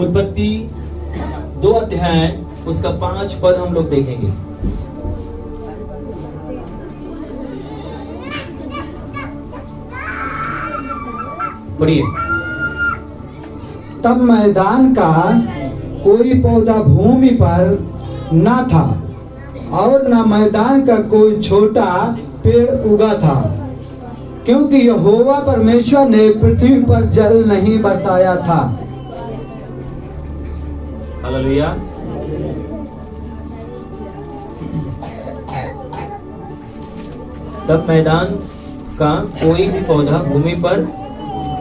उत्पत्ति 2 अध्याय उसका 5 पद हम लोग देखेंगे। पढ़िए। तब मैदान का कोई पौधा भूमि पर न था और न मैदान का कोई छोटा पेड़ उगा था, क्योंकि यहोवा परमेश्वर ने पृथ्वी पर जल नहीं बरसाया था। हालेलुया। तब मैदान का कोई भी पौधा भूमि पर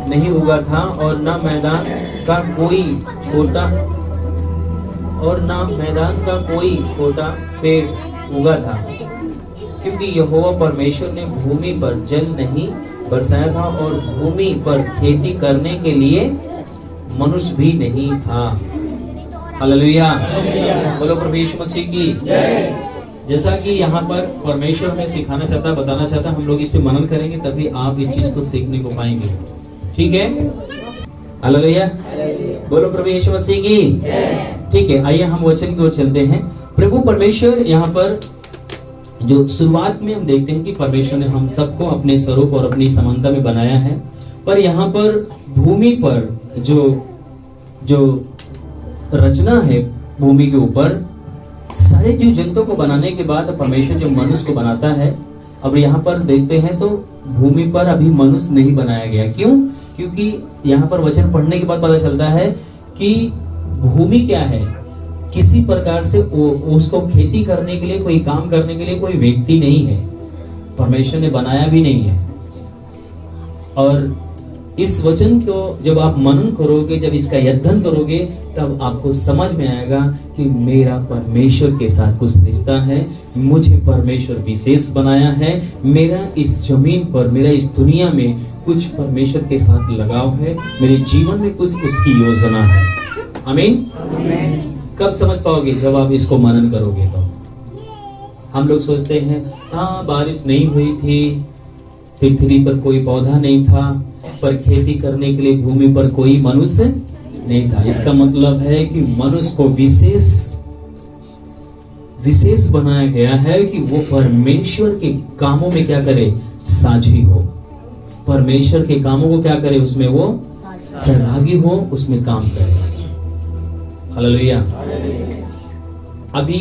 नहीं उगा था और न मैदान का कोई छोटा पेड़ उगा था, क्योंकि यहोवा परमेश्वर ने भूमि पर जल नहीं बरसाया था और भूमि पर खेती करने के लिए मनुष्य भी नहीं था। हालेलुया। बोलो प्रभु यीशु मसीह की जय। जैसा कि यहाँ पर परमेश्वर में सिखाना चाहता, बताना चाहता, हम लोग इस पे मनन करेंगे तभी आप इस चीज को सीखने को पाएंगे। ठीक है। हालेलुया। बोलो प्रभु यीशु मसीह की जय। ठीक है, आइए हम वचन की ओर चलते हैं। प्रभु परमेश्वर यहाँ पर जो शुरुआत में हम देखते हैं कि परमेश्वर ने हम सबको अपने स्वरूप और अपनी समानता में बनाया है, पर यहाँ पर भूमि पर जो रचना है, भूमि के ऊपर सारे जीव जंतुओं को बनाने के बाद परमेश्वर जो मनुष्य को बनाता है, अब यहाँ पर देखते हैं तो भूमि पर अभी मनुष्य नहीं बनाया गया। क्यों? क्योंकि यहाँ पर वचन पढ़ने के बाद पता चलता है कि भूमि क्या है, किसी प्रकार से उसको खेती करने के लिए, कोई काम करने के लिए कोई व्यक्ति नहीं है, परमेश्वर ने बनाया भी नहीं है। और इस वचन को जब आप मनन करोगे, जब इसका अध्ययन करोगे, तब आपको समझ में आएगा कि मेरा परमेश्वर के साथ कुछ रिश्ता है, मुझे परमेश्वर विशेष बनाया है, मेरा इस जमीन पर, मेरा इस दुनिया में कुछ परमेश्वर के साथ लगाव है, मेरे जीवन में कुछ उसकी योजना है। आमीन। कब समझ पाओगे? जब आप इसको मनन करोगे। तो हम लोग सोचते हैं हाँ, बारिश नहीं हुई थी, पृथ्वी पर कोई पौधा नहीं था, पर खेती करने के लिए भूमि पर कोई मनुष्य नहीं था। इसका मतलब है कि मनुष्य को विशेष बनाया गया है कि वो परमेश्वर के कामों में क्या करे? साझी हो। परमेश्वर के कामों को क्या करे? उसमें वो सहभागी हो, उसमें काम करे। हालेलुया। अभी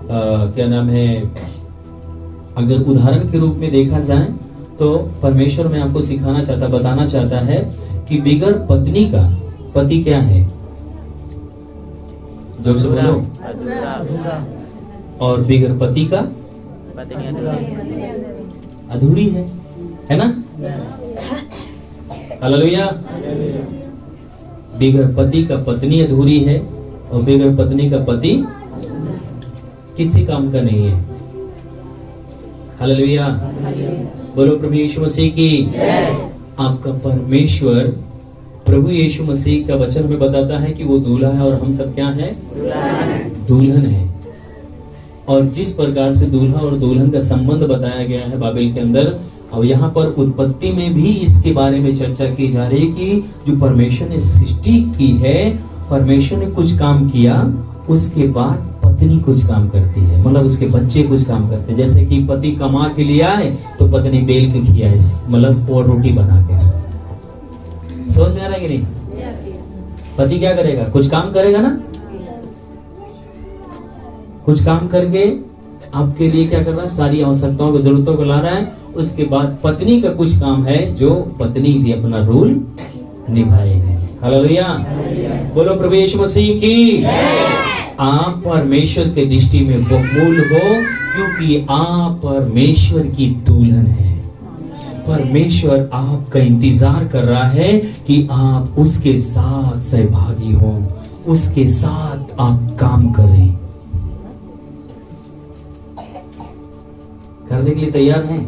क्या नाम है, अगर उदाहरण के रूप में देखा जाए तो परमेश्वर में आपको सिखाना चाहता, बताना चाहता है कि बिगर पत्नी का पति क्या है? जोर से बोलो। और बिगर पति का पत्नी अधूरी है ना? हालेलुया। बिगर पति का पत्नी अधूरी है और बिगर पत्नी का पति किसी काम का नहीं है। हालेलुया। बोलो प्रभु यीशु मसीह की जय। आपका परमेश्वर प्रभु यीशु मसीह का वचन में बताता है कि वो दूल्हा है और हम सब क्या है? दुल्हन है। और जिस प्रकार से दूल्हा और दुल्हन का संबंध बताया गया है बाइबल के अंदर, और यहाँ पर उत्पत्ति में भी इसके बारे में चर्चा की जा रही है कि जो परमेश्वर ने सृष्टि की है, परमेश्वर ने कुछ काम किया, उसके बाद पत्नी कुछ काम करती है, मतलब उसके बच्चे कुछ काम करते हैं। जैसे कि पति कमा के लिए आए तो पत्नी बेल के खियाए, मतलब और रोटी बना के। समझ में आ रहा है कि नहीं? पति क्या करेगा? कुछ काम करेगा ना, कुछ काम करके आपके लिए क्या कर रहा है? सारी आवश्यकताओं को, जरूरतों को ला रहा है। उसके बाद पत्नी का कुछ काम है जो पत्नी भी अपना रोल निभाएगी। हालेलुया। बोलो प्रभु यीशु मसीह की। आप परमेश्वर के दृष्टि में बहुमूल्य हो, क्योंकि आप परमेश्वर की दुल्हन है। परमेश्वर आपका इंतजार कर रहा है कि आप उसके साथ सहभागी हो, उसके साथ आप काम करें। करने के लिए तैयार हैं?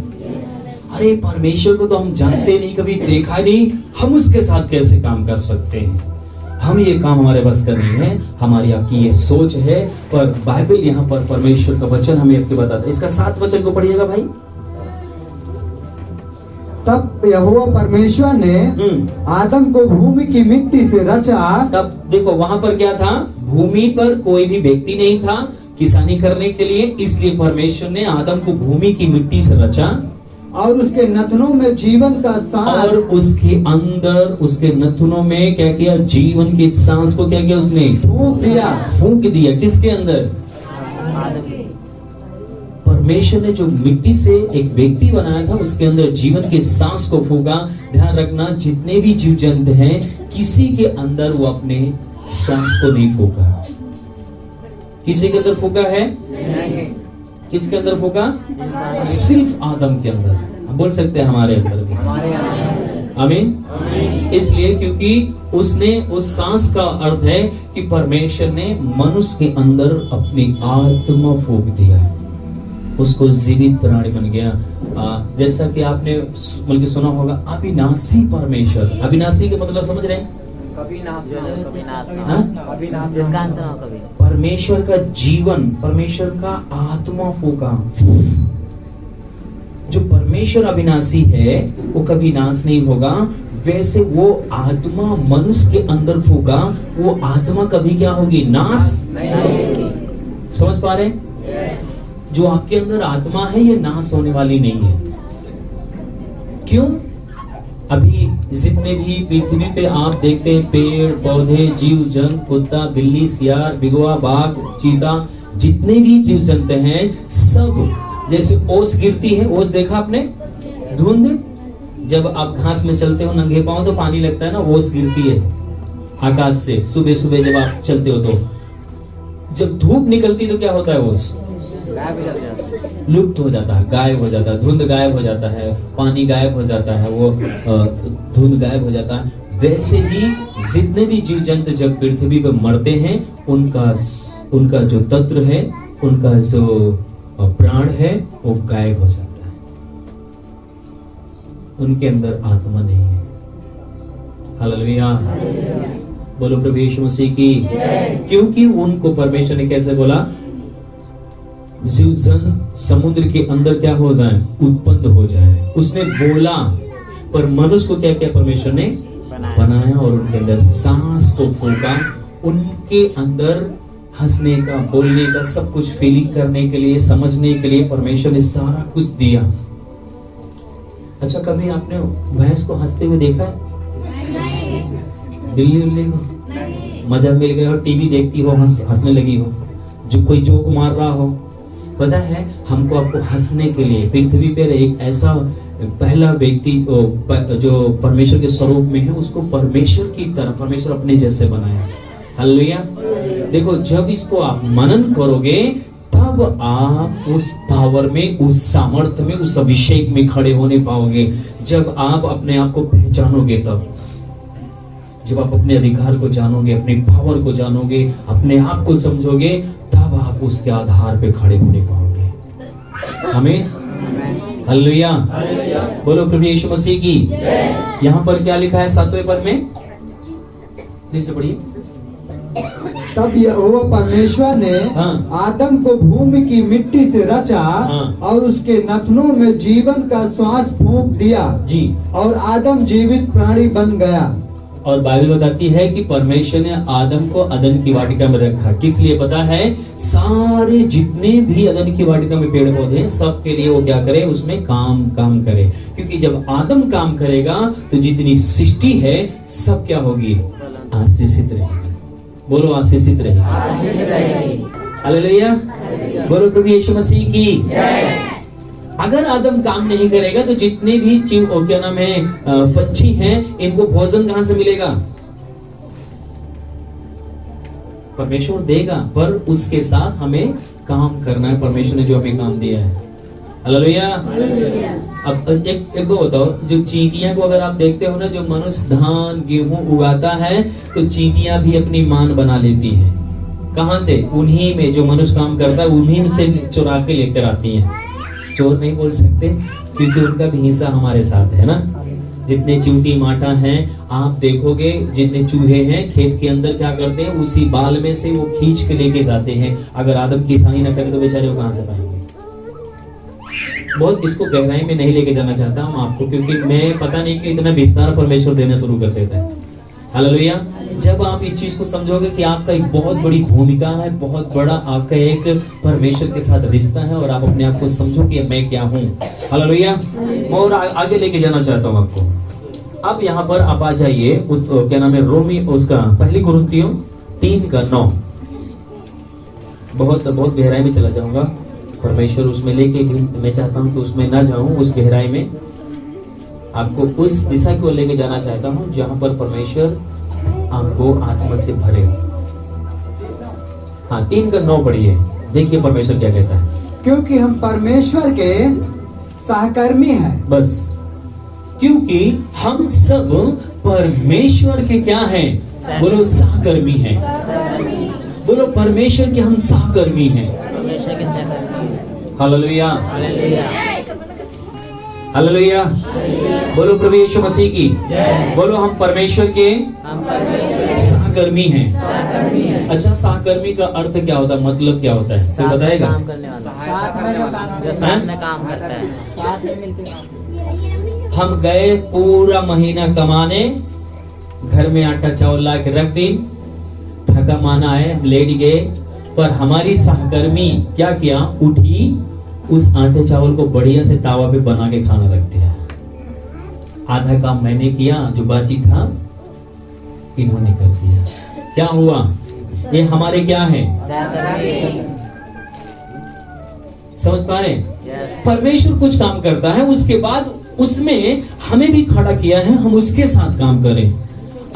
अरे परमेश्वर को तो हम जानते नहीं, कभी देखा नहीं, हम उसके साथ कैसे काम कर सकते हैं? हम ये काम हमारे बस का नहीं है, हमारी आपकी ये सोच है। पर बाइबल यहाँ पर परमेश्वर का वचन हमें आपके बताता है। इसका 7 वचन को पढ़िएगा भाई। तब यहोवा परमेश्वर ने आदम को भूमि की मिट्टी से रचा। तब देखो वहां पर क्या था, भूमि पर कोई भी व्यक्ति नहीं था किसानी करने के लिए, इसलिए परमेश्वर ने आदम को भूमि की मिट्टी से रचा और उसके नथनों में जीवन का सांस, और उसके अंदर उसके नथुनों में क्या किया, जीवन की सांस को क्या किया, उसने फूंक दिया। फूंक दिया। किसके अंदर? परमेश्वर ने जो मिट्टी से एक व्यक्ति बनाया था उसके अंदर जीवन के सांस को फूंका। ध्यान रखना, जितने भी जीव जंतु हैं किसी के अंदर वो अपने सांस को नहीं फूंका। किसी के अंदर फूंका है? किसके अंदर फूंका? सिर्फ आदम के अंदर। हम बोल सकते हैं हमारे अंदर भी। आमीन। इसलिए क्योंकि उसने उस सांस का अर्थ है कि परमेश्वर ने मनुष्य के अंदर अपनी आत्मा फूंक दिया, उसको जीवित प्राणी बन गया। जैसा कि आपने बल्कि सुना होगा अविनाशी परमेश्वर। अविनाशी के मतलब समझ रहे हैं? परमेश्वर का जीवन, परमेश्वर का आत्मा फूका। जो परमेश्वर अविनाशी है वो कभी नाश नहीं होगा, वैसे वो आत्मा मनुष्य के अंदर फूका, वो आत्मा कभी क्या होगी? नाश नहीं। समझ पा रहे? जो आपके अंदर आत्मा है ये नाश होने वाली नहीं है। क्यों? अभी जितने भी पृथ्वी पे आप देखते हैं पेड़ पौधे, जीव जंतु, कुत्ता बिल्ली सियार बिगुआ बाघ चीता, जितने भी जीव जंतु हैं सब, जैसे ओस गिरती है, ओस देखा आपने? धुंध, जब आप घास में चलते हो नंगे पांव तो पानी लगता है ना, ओस गिरती है आकाश से। सुबह सुबह जब आप चलते हो तो जब धूप निकलती तो क्या होता है? ओस लुप्त हो जाता है, गायब हो जाता है, धुंध गायब हो जाता है, पानी गायब हो जाता है, वो धुंध गायब हो जाता है। वैसे ही जितने भी जीव जंतु जब पृथ्वी पर मरते हैं उनका जो तत्व है, उनका जो प्राण है वो गायब हो जाता है, उनके अंदर आत्मा नहीं है। हालेलुया, बोलो प्रभु यीशु मसीह की। क्योंकि उनको परमेश्वर ने कैसे बोला? जीव जंतु समुद्र के अंदर क्या हो जाए? उत्पन्न हो जाए। उसने बोला, पर मनुष्य को क्या किया? परमेश्वर ने बनाया और उनके अंदर सांस को फूंका। उनके अंदर हंसने का, बोलने का, सब कुछ फीलिंग करने के लिए, समझने के लिए परमेश्वर ने सारा कुछ दिया। अच्छा, कभी आपने भैंस को हंसते हुए देखा है? बिल्ली उल्ली को मजा मिल गया हो, टीवी देखती हो, हंसने लगी हो, जो कोई जोक मार रहा हो। पता है, हमको आपको हंसने के लिए पृथ्वी पर एक ऐसा पहला व्यक्ति जो परमेश्वर के स्वरूप में है, उसको परमेश्वर की तरह, परमेश्वर अपने जैसे बनाया। हालेलुया। देखो, जब इसको आप मनन करोगे तब आप उस पावर में, उस सामर्थ्य में, उस अभिषेक में खड़े होने पाओगे। जब आप अपने आप को पहचानोगे, तब जब आप अपने अधिकार को जानोगे, अपने पावर को जानोगे, अपने आप को समझोगे, तब आप उसके आधार पे खड़े होने पाओगे। आमीन। हालेलुया। बोलो प्रभु यीशु मसीह की। यहाँ पर क्या लिखा है 7वें पद में? फिर से पढ़िए। तब यहोवा परमेश्वर ने आदम को भूमि की मिट्टी से रचा और उसके नथनों में जीवन का श्वास फूंक दिया जी, और आदम जीवित प्राणी बन गया। और बाइबल बताती है कि परमेश्वर ने आदम को अदन की वाटिका में रखा। किस लिए पता है? सारे जितने भी अदन की वाटिका में पेड़ पौधे हैं, सब के लिए वो क्या करे? उसमें काम करे। क्योंकि जब आदम काम करेगा तो जितनी सृष्टि है सब क्या होगी? आशीषित रहेगी। बोलो आशीषित रहेगी। हालेलुया। बोलो प्रभु यीशु मसीह की। अगर आदम काम नहीं करेगा तो जितने भी जीव, क्या नाम है, पंछी हैं, इनको भोजन कहां से मिलेगा? परमेश्वर देगा, पर उसके साथ हमें काम करना है। परमेश्वर ने जो हमें काम दिया है। हालेलुया। अब एक बताओ, जो चींटियां को अगर आप देखते हो ना, जो मनुष्य धान गेहूं उगाता है तो चींटियां भी अपनी मान बना लेती है। कहां से? उन्हीं में जो मनुष्य काम करता है उन्हीं से चुरा के लेकर आती है। चोर नहीं बोल सकते क्योंकि उनका भी हिस्सा हमारे साथ है ना। जितने चींटी माटा हैं आप देखोगे, जितने चूहे हैं खेत के अंदर क्या करते हैं? उसी बाल में से वो खींच के लेके जाते हैं। अगर आदम किसानी न करे तो बेचारे वो कहां से पाएंगे? बहुत इसको गहराई में नहीं लेके जाना चाहता हूँ आपको, क्योंकि मैं पता नहीं कि इतना विस्तार परमेश्वर देना शुरू कर देता है। हालेलुया। जब आप इस चीज को समझोगे कि आपका एक बहुत बड़ी भूमिका है, बहुत बड़ा आपका एक परमेश्वर के साथ रिश्ता है, और आप अपने आप को समझो कि मैं क्या हूँ। हालेलुया। मैं और आगे लेके जाना चाहता हूँ आपको। अब यहाँ पर आप आ जाइए, क्या नाम है, रोमी, उसका पहली कुरिन्थियों 3:9। बहुत गहराई में चला जाऊंगा, परमेश्वर उसमें लेके भी मैं चाहता हूँ कि उसमें ना जाऊं, उस गहराई में आपको उस दिशा को लेके जाना चाहता हूँ जहां पर परमेश्वर आपको आत्मा से भरे। हाँ, 3:9 पढ़िए, देखिए परमेश्वर क्या कहता है। क्योंकि हम परमेश्वर के सहकर्मी हैं। बस, क्योंकि हम सब परमेश्वर के क्या हैं? बोलो सहकर्मी हैं। बोलो परमेश्वर के हम सहकर्मी हैं। Hallelujah, hallelujah. बोलो प्रभु यीशु मसीह की। बोलो हम परमेश्वर के सहकर्मी हैं। अच्छा, सहकर्मी का अर्थ क्या होता है, मतलब क्या होता है, कोई बताएगा? काम करने वाला, जो साथ में काम करता है। हम गए पूरा महीना कमाने, घर में आटा चावल ला के रख दी, थका माना है, लेट गए, पर हमारी सहकर्मी क्या किया, उठी, उस आटे चावल को बढ़िया से तावा पे बना के खाना रख दिया। आधा काम मैंने किया, जो बाकी था इन्होंने कर दिया। क्या हुआ? ये हमारे क्या है? समझ पा रहे? परमेश्वर कुछ काम करता है, उसके बाद उसमें हमें भी खड़ा किया है, हम उसके साथ काम करें।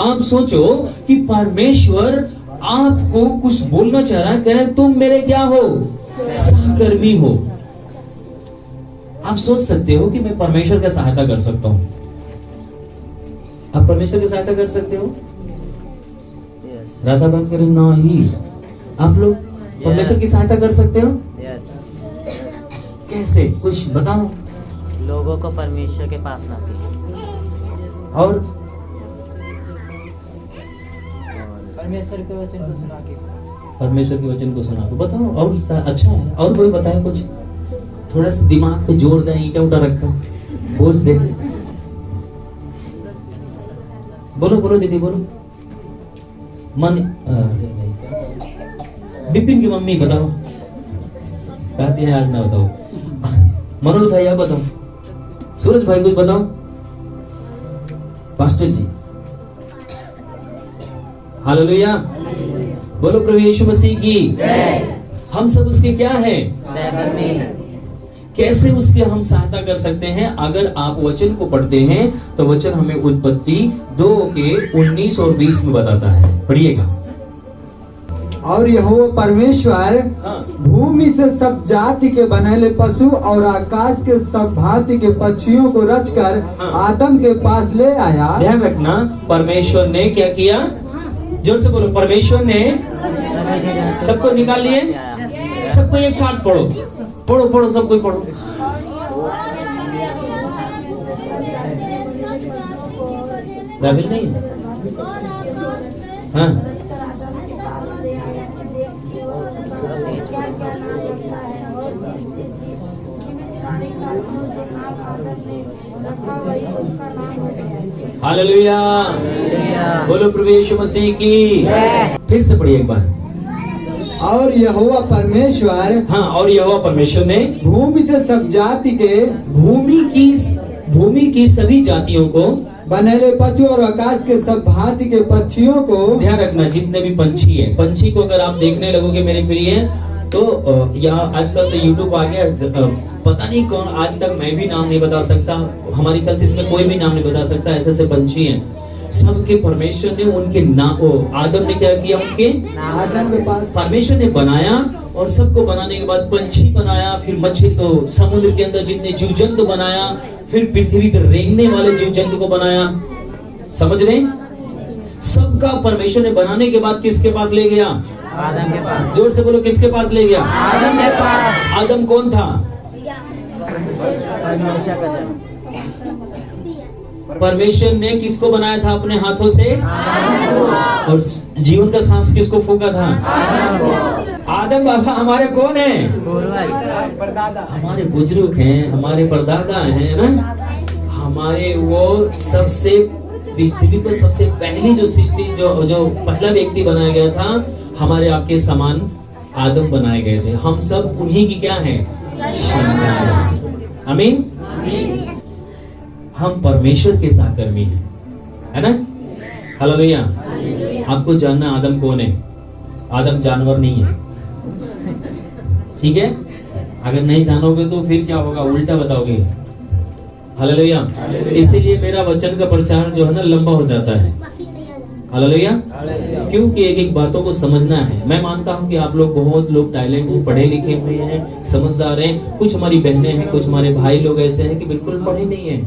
आप सोचो कि परमेश्वर आपको कुछ बोलना चाह रहा है, कह रहे तुम मेरे क्या हो? सहकर्मी हो। आप सोच सकते हो कि मैं परमेश्वर का सहायता कर सकता हूं। आप परमेश्वर की सहायता कर सकते हो? राधा बात करें ना ही। आप लोग परमेश्वर की सहायता कर सकते हो? कैसे, कुछ बताओ। लोगों को परमेश्वर के पास लाते, और परमेश्वर के वचन को सुना के, परमेश्वर के वचन को सुना के बताओ। और अच्छा है, और कोई बताए कुछ? थोड़ा सा दिमाग पे जोर दें, ईटा उटा रखा, बोझ दे। बोलो बोलो दीदी, बोलो। मन बिपिन की मम्मी बताओ, कहती है आज ना बताओ। मनोज भाई आप बताओ, सूरज भाई कुछ बताओ, पास्टर जी। हालेलुया। बोलो प्रभु यीशु मसीह की। हम सब उसके क्या हैं? कैसे उसके हम सहायता कर सकते हैं? अगर आप वचन को पढ़ते हैं तो वचन हमें उत्पत्ति 2:19 और 20 में बताता है। पढ़िएगा। और यहोवा परमेश्वर हाँ। भूमि से सब जाति के बनेले पशु और आकाश के सब भांति के पक्षियों को रचकर हाँ। आदम के पास ले आया। ध्यान रखना, परमेश्वर ने क्या किया? जोर से बोलो, परमेश्वर ने सबको निकाल लिए। सबको एक साथ पढ़ो, पढ़ो पढ़ो, सब कोई पढ़ो। बाइबल नहीं है? हाँ, हालेलुया। बोलो प्रभु यीशु मसीह की। फिर से पढ़िए एक बार। और यहोवा परमेश्वर हाँ, और यहोवा परमेश्वर ने भूमि से सब जाति के भूमि की सभी जातियों को बनेले पशु और आकाश के सब भांति के पक्षियों को। ध्यान रखना, जितने भी पंछी है, पंछी को अगर आप देखने लगोगे मेरे प्रिय, तो यहाँ आजकल तो यूट्यूब आ गया, पता नहीं कौन, आज तक मैं भी नाम नहीं बता सकता, हमारी ख्याल से इसमें कोई भी नाम नहीं बता सकता, ऐसे ऐसे पंछी हैं। सबके परमेश्वर ने उनके आदम ने क्या किया? उनके आदम के पास परमेश्वर ने बनाया, और सबको बनाने के बाद पंछी बनाया, फिर मछली, समुद्र के अंदर जितने जीव जंतु बनाया, फिर पृथ्वी पर रेंगने वाले जीव जंतु को बनाया। समझ रहे? सबका परमेश्वर ने बनाने के बाद किसके पास ले गया? आदम के पास। जोर से बोलो, किसके पास ले गया? आदम के पास। आदम कौन था? परमेश्वर का जन्म। परमेश्वर ने किसको बनाया था अपने हाथों से? और जीवन का सांस किसको फूका था? आदम बाबा हमारे कौन है? पूर्वज, हमारे बुजुर्ग हैं, हमारे परदादा हैं ना, हमारे वो सबसे पृथ्वी पर सबसे पहली जो सृष्टि जो पहला व्यक्ति बनाया गया था, हमारे आपके समान आदम बनाए गए थे। हम सब उन्हीं की क्या हैं? आमीन। हम परमेश्वर के सहकर्मी हैं, है ना? हालेलुया। आपको जानना आदम कौन है। आदम जानवर नहीं है, ठीक है? अगर नहीं जानोगे तो फिर क्या होगा, उल्टा बताओगे। हालेलुया। इसीलिए मेरा वचन का प्रचार जो है ना लंबा हो जाता है। हालेलुया। क्योंकि एक एक बातों को समझना है। मैं मानता हूं कि आप लोग बहुत लोग टैलेंट हैं, पढ़े लिखे हुए हैं, समझदार हैं। कुछ हमारी बहनें हैं, कुछ हमारे भाई लोग ऐसे हैं कि बिल्कुल पढ़े नहीं है,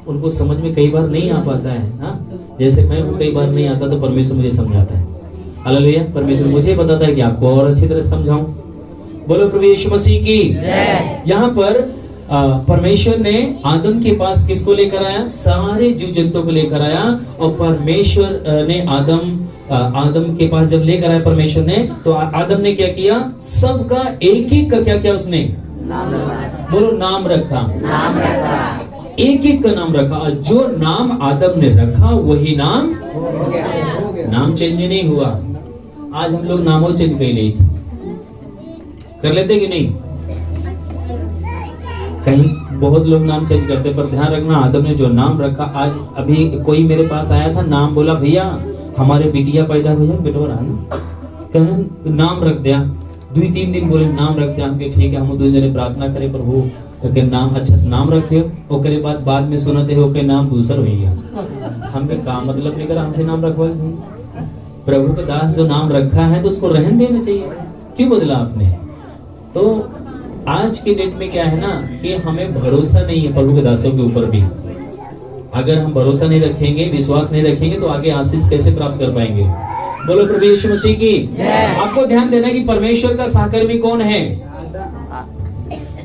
उनको समझ में कई बार नहीं आ पाता है। हाँ, जैसे मैं कई बार नहीं आता तो परमेश्वर मुझे समझाता है। हालेलुया। परमेश्वर मुझे बताता है कि आपको और अच्छी तरह समझाऊं। बोलो प्रभु यीशु मसीह की जय। यहाँ पर परमेश्वर ने आदम के पास किसको लेकर आया? सारे जीव जंतुओं को लेकर आया। और परमेश्वर ने आदम के पास जब लेकर आया परमेश्वर ने, तो आदम ने क्या किया? सबका एक एक का क्या किया उसने? नाम रखा। बोलो नाम रखा। नाम रखा। एक एक का नाम रखा। जो नाम आदम ने रखा वही नाम हो गया। नाम चेंज नहीं हुआ। आज हम लोग नामों चेंज कर लेते थे, कर लेते कि नहीं? कहीं बहुत लोग नाम चेंज करते, पर ध्यान रखना आदम ने जो नाम रखा। आज अभी कोई मेरे पास आया था, नाम बोला, भैया हमारे बिटिया पैदा हुई है, बेटोरा ना, कहीं नाम रख दिया। 2-3 दिन बोले नाम रख दिया। हम ठीक है, हम 2 जने प्रार्थना करे पर वो के नाम अच्छा से नाम रखे। ओकरे बाद में सुनते हो के नाम दूसर हो गया। हमके काम मतलब नहीं करा, हमसे नाम रखवा। प्रभु का दास जो नाम रखा है तो उसको रहन देना चाहिए। क्यों बदला आपने? तो आज के डेट में क्या है ना कि हमें भरोसा नहीं है प्रभु के दासों के ऊपर भी। अगर हम भरोसा नहीं रखेंगे, विश्वास नहीं रखेंगे तो आगे आशीष कैसे प्राप्त कर पाएंगे? बोलो प्रभु यीशु मसीह की। आपको ध्यान देना कि परमेश्वर का सहकर्मी कौन है?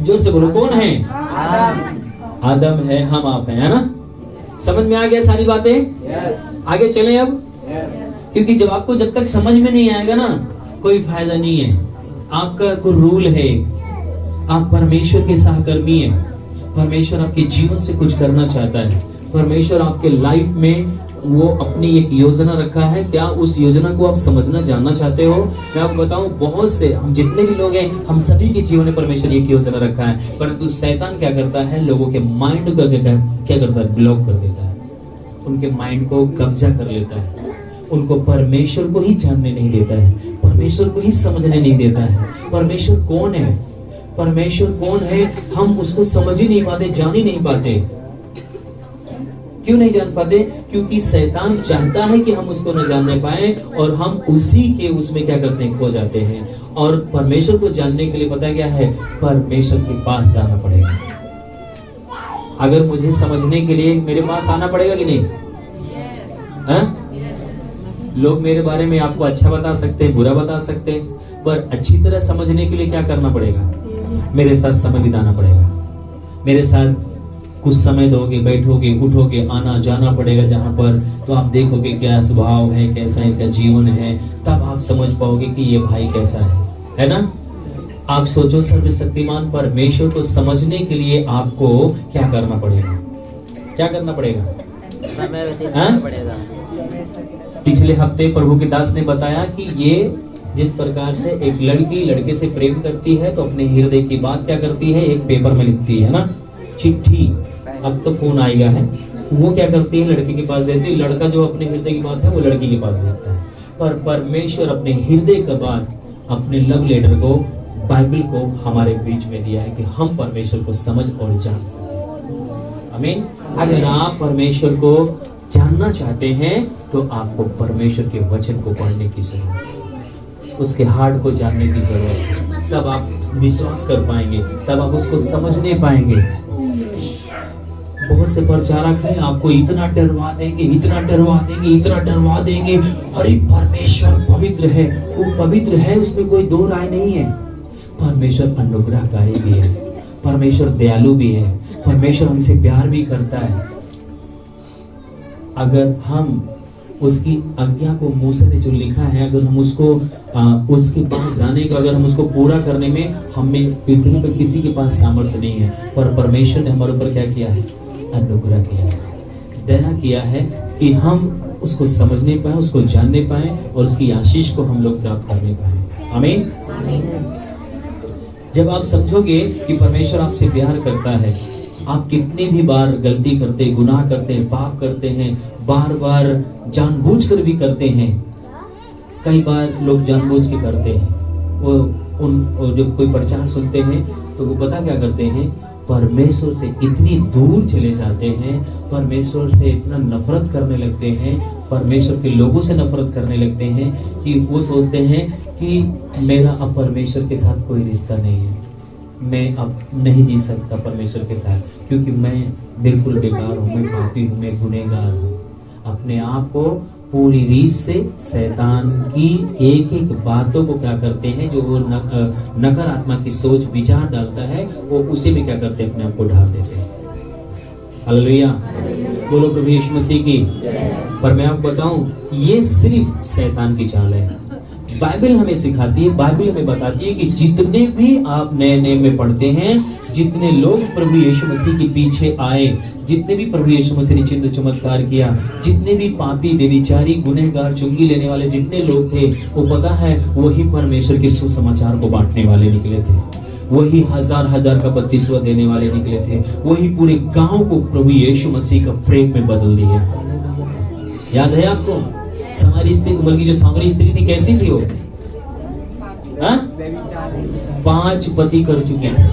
जोर से बोलो, कौन है? आदम है, हम आप हैं, है ना? समझ में आ गया सारी बातें? आगे चलें अब। क्योंकि जब तक समझ में नहीं आएगा ना, कोई फायदा नहीं है। आपका कोई रूल है, आप परमेश्वर के सहकर्मी हैं। परमेश्वर आपके जीवन से कुछ करना चाहता है। परमेश्वर आपके लाइफ में वो अपनी एक योजना रखा है। क्या उस योजना को आप समझना जानना चाहते हो? मैं आपको बताऊं, बहुत से हम जितने भी लोग हैं, हम सभी के जीवन में परमेश्वर एक योजना रखा है। परंतु शैतान क्या करता है? लोगों के माइंड को क्या करता है? ब्लॉक कर देता है, उनके माइंड को कब्जा कर लेता है, उनको परमेश्वर को ही जानने नहीं देता है, परमेश्वर को ही समझने नहीं देता है। परमेश्वर कौन है? परमेश्वर कौन है हम उसको समझ ही नहीं पाते, जान ही नहीं पाते। क्यों नहीं जान पाते? क्योंकि शैतान चाहता है कि हम उसको न जानने पाए और हम उसी के उसमें क्या करते हैं? खो जाते हैं। और परमेश्वर को जानने के लिए पता क्या है? परमेश्वर के पास जाना पड़ेगा। अगर मुझे समझने के लिए मेरे पास आना पड़ेगा कि नहीं? लोग मेरे बारे में आपको अच्छा बता सकते हैं, बुरा बता सकते हैं, पर अच्छी तरह समझने के लिए क्या करना पड़ेगा? मेरे साथ समय बिताना पड़ेगा। मेरे साथ कुछ समय दोगे, बैठोगे, उठोगे, आना जाना पड़ेगा जहां पर, तो आप देखोगे क्या स्वभाव है, कैसा इनका जीवन है। तब आप समझ पाओगे कि ये भाई कैसा है ना? आप सोचो, सर्वशक्तिमान परमेश्वर को समझने के लिए आपको क्या करना पड़ेगा? क्या करना पड़ेगा? समय व्यतीत करना पड़ेगा। पिछले हफ्ते प्रभु के दास ने बताया कि ये जिस प्रकार से एक लड़की लड़के से प्रेम करती है तो अपने हृदय की बात क्या करती है? एक पेपर में लिखती है ना, चिट्ठी। अब तो फोन आएगा है, वो क्या करती है? लड़के के पास देती है। लड़का जो अपने हृदय की बात है वो लड़की के पास भेजता है। पर परमेश्वर अपने हृदय का बात, अपने लव लेटर को, बाइबल को हमारे बीच में दिया है कि हम परमेश्वर को समझ और जान सकें। आमीन। अगर आप परमेश्वर को जानना चाहते हैं तो आपको परमेश्वर के वचन को पढ़ने की जरूरत है, उसके हार्ट को जानने की जरूरत है। तब आप विश्वास कर पाएंगे, तब आप उसको समझने पाएंगे। बहुत से प्रचारक हैं, आपको इतना डरवा देंगे, इतना डरवा देंगे, इतना डरवा देंगे। अरे परमेश्वर पवित्र है, वो पवित्र है, उसमें कोई दो राय नहीं है। परमेश्वर अनुग्रहकारी भी है, परमेश्वर दयालु भी है, परमेश्वर हमसे प्यार भी करता है। अगर हम उसकी आज्ञा को मूसा ने जो लिखा है, अगर हम उसको उसके पास जाने का, अगर हम उसको पूरा करने में, हमें पृथ्वी पर किसी के पास सामर्थ्य नहीं है, पर परमेश्वर ने हमारे ऊपर क्या किया है? अनुग्रह किया है, दया किया है कि हम उसको समझने पाए, उसको जानने पाए और उसकी आशीष को हम लोग प्राप्त करने पाए। आमीन। जब आप समझोगे कि परमेश्वर आपसे प्यार करता है, आप कितनी भी बार गलती करते, गुनाह करते हैं, पाप करते हैं, बार बार जानबूझकर भी करते हैं, कई बार लोग जानबूझ के करते हैं, वो जब कोई प्रचार सुनते हैं तो वो पता क्या करते हैं? परमेश्वर से इतनी दूर चले जाते हैं, परमेश्वर से इतना नफरत करने लगते हैं, परमेश्वर के लोगों से नफरत करने लगते हैं कि वो सोचते हैं कि मेरा अब परमेश्वर के साथ कोई रिश्ता नहीं है, मैं अब नहीं जी सकता परमेश्वर के साथ, क्योंकि मैं बिल्कुल बेकार हूँ, मैं पापी हूँ, मैं गुनहगार हूँ। अपने आप को पूरी रीत से शैतान की एक एक बातों को क्या करते हैं, जो वो नकारात्मक की सोच विचार डालता है, वो उसी में क्या करते हैं? अपने आप को ढाल देते हैं। हालेलुया, बोलो प्रभु यीशु मसीह की। पर मैं आपको बताऊं, ये सिर्फ शैतान की चाल है। बाइबल हमें सिखाती है, बाइबल हमें बताती है कि जितने भी आप नए नियम में पढ़ते हैं, जितने लोग प्रभु यीशु मसीह के पीछे आए, जितने भी प्रभु यीशु मसीह ने चिन्ह चमत्कार किया, जितने भी पापी, व्यभिचारी, गुनहगार, चुंगी लेने वाले जितने लोग थे, वो पता है वही परमेश्वर के सुसमाचार को बांटने वाले निकले थे, वही हजार हजार का बत्तीसवा देने वाले निकले थे, वही पूरे गांव को प्रभु यीशु मसीह का प्रेम में बदल दिया। याद है आपको सामरी स्त्री, बल्कि जो सामरी स्त्री थी कैसी थी वो? 5 पति कर चुकी थी,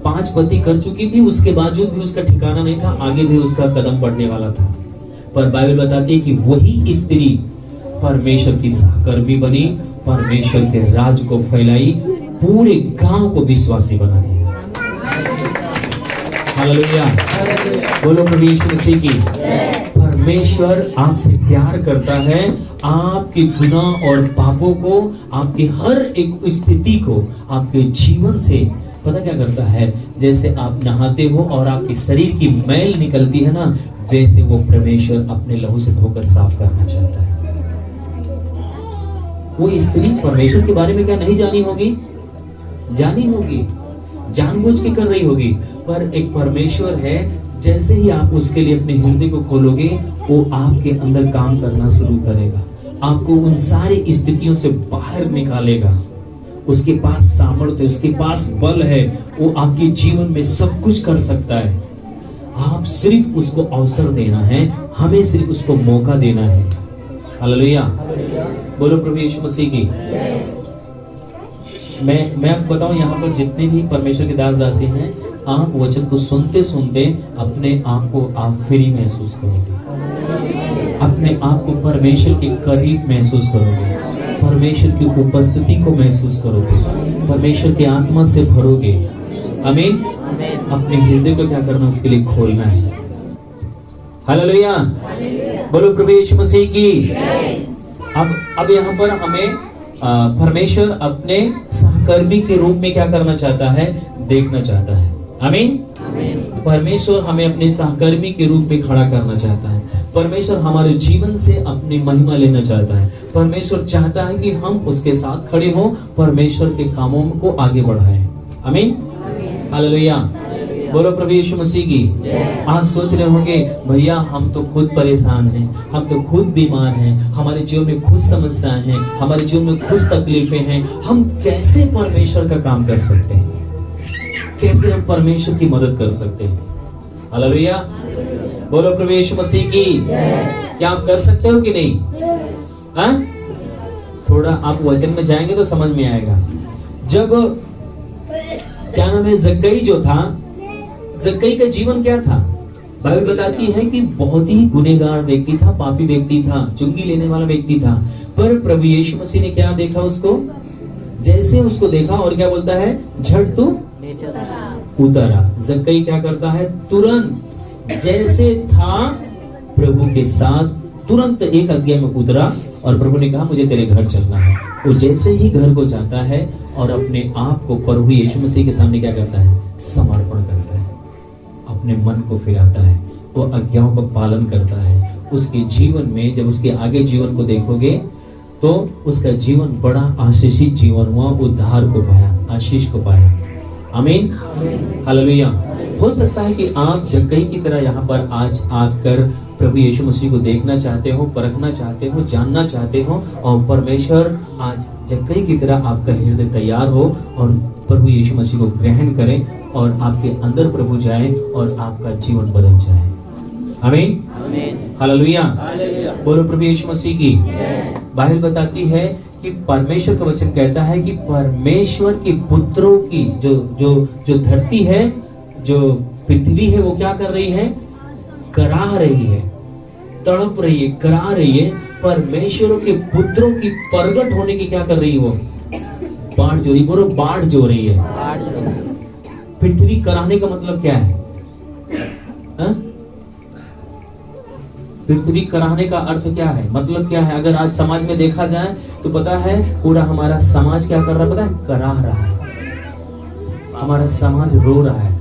5 पति कर चुकी थी, उसके बावजूद भी उसका ठिकाना नहीं था, आगे भी उसका कदम बढ़ने वाला था। पर बाइबल बताती है कि वही स्त्री परमेश्वर की सहकर्मी बनी, परमेश्वर के राज को फैलाई, पूरे गांव को विश्वासी बना दिया। हालेलुया, बोलो प्रभु यीशु मसीह की। परमेश्वर आपसे प्यार करता है, आपके गुनाह और पापों को, आपकी हर एक स्थिति को, आपके जीवन से पता क्या करता है? जैसे आप नहाते हो और आपके शरीर की मैल निकलती है ना, वैसे वो परमेश्वर अपने लहू से धोकर साफ करना चाहता है। वो स्त्री परमेश्वर के बारे में क्या नहीं जानी होगी? जानी होगी, जानबूझ के कर रही होगी, पर एक परमेश्वर है, जैसे ही आप उसके लिए अपने हृदय को खोलोगे, वो आपके अंदर काम करना शुरू करेगा, आपको उन सारी स्थितियों से बाहर निकालेगा। उसके पास सामर्थ्य, उसके पास बल है, वो आपके जीवन में सब कुछ कर सकता है। आप सिर्फ उसको अवसर देना है, हमें सिर्फ उसको मौका देना है। हालेलुया, बोलो प्रभु यीशु मसीह की। मैं आपको बताऊं, यहाँ पर जितने भी परमेश्वर के दास दासी हैं, आप वचन को सुनते सुनते अपने आप को आप फ्री महसूस करोगे, अपने आप को परमेश्वर के करीब महसूस करोगे, परमेश्वर की उपस्थिति को महसूस करोगे, परमेश्वर की आत्मा से भरोगे। आमीन। अपने हृदय को क्या करना, उसके लिए खोलना है। हालेलुया, बोलो प्रभु यीशु मसीह की। अब यहाँ पर हमें परमेश्वर अपने सहकर्मी के रूप में क्या करना चाहता है? देखना चाहता है। आमीन। परमेश्वर हमें अपने सहकर्मी के रूप में खड़ा करना चाहता है। परमेश्वर हमारे जीवन से अपनी महिमा लेना चाहता है। परमेश्वर चाहता है कि हम उसके साथ खड़े हों, परमेश्वर के कामों को आगे बढ़ाएं। आमीन। हालेलुया, बोलो प्रभु यीशु मसीह की। आप सोच रहे होंगे, भैया हम तो खुद परेशान हैं, हम तो खुद बीमार हैं, हमारे जीवन में खुद समस्याएं हैं, हमारे जीवन में खुद तकलीफें हैं, हम कैसे परमेश्वर का काम कर सकते हैं, कैसे हम परमेश्वर की मदद कर सकते हैं? हालेलुया, बोलो प्रभु यीशु मसीह की। क्या आप कर सकते हो कि नहीं? हाँ, थोड़ा आप वचन में जाएंगे तो समझ में आएगा। जब क्या नाम है, जक्कई जो था, जक्कई का जीवन क्या था? बाइबल बताती है कि बहुत ही गुनहगार व्यक्ति था, पापी व्यक्ति था, चुंगी लेने वाला व्यक्ति था। पर प्रभु यीशु मसीह ने क्या देखा उसको? जैसे उसको देखा और क्या बोलता है? झट तू उतरा। जक्कई क्या करता है? तुरंत जैसे था प्रभु के साथ तुरंत एक आज्ञा में उतरा और प्रभु ने कहा मुझे तेरे घर चलना है। वो जैसे ही घर को जाता है और अपने आप को प्रभु यीशु मसीह के सामने क्या करता है? समर्पण करता है, अपने मन को फिराता है, वो आज्ञाओं का पालन करता है, उसके जीवन में जब उसके आगे जीवन को देखोगे तो उसका जीवन बड़ा आशीषित जीवन हुआ, उद्धार को पाया, आशीष को पाया। आमीन, हालेलुया। हो सकता है कि आप जक्कई की तरह यहाँ पर आज आकर प्रभु यीशु मसीह को देखना चाहते हो, परखना चाहते हो, जानना चाहते हो, और परमेश्वर आज जक्कई की तरह आपका हृदय तैयार हो और प्रभु यीशु मसीह को ग्रहण करें और आपके अंदर प्रभु जाए और आपका जीवन बदल जाए। आमीन, हालेलुया। बोलो प्रभु यीशु मसीह की। बाइबल बताती है कि परमेश्वर का वचन कहता है कि परमेश्वर के पुत्रों की जो धरती है, जो पृथ्वी है, वो क्या कर रही है? कराह रही है, तड़प रही है, करा रही है। परमेश्वर के पुत्रों की प्रगट होने की क्या कर रही है? वो बाढ़ जो रही, बोलो बाढ़ जो रही है। पृथ्वी कराने का मतलब क्या है? पृथ्वी कराने का अर्थ क्या है? मतलब क्या है? अगर आज समाज में देखा जाए तो पता है पूरा हमारा समाज क्या कर रहा है? पता है? कराह रहा है। हमारा समाज रो रहा है।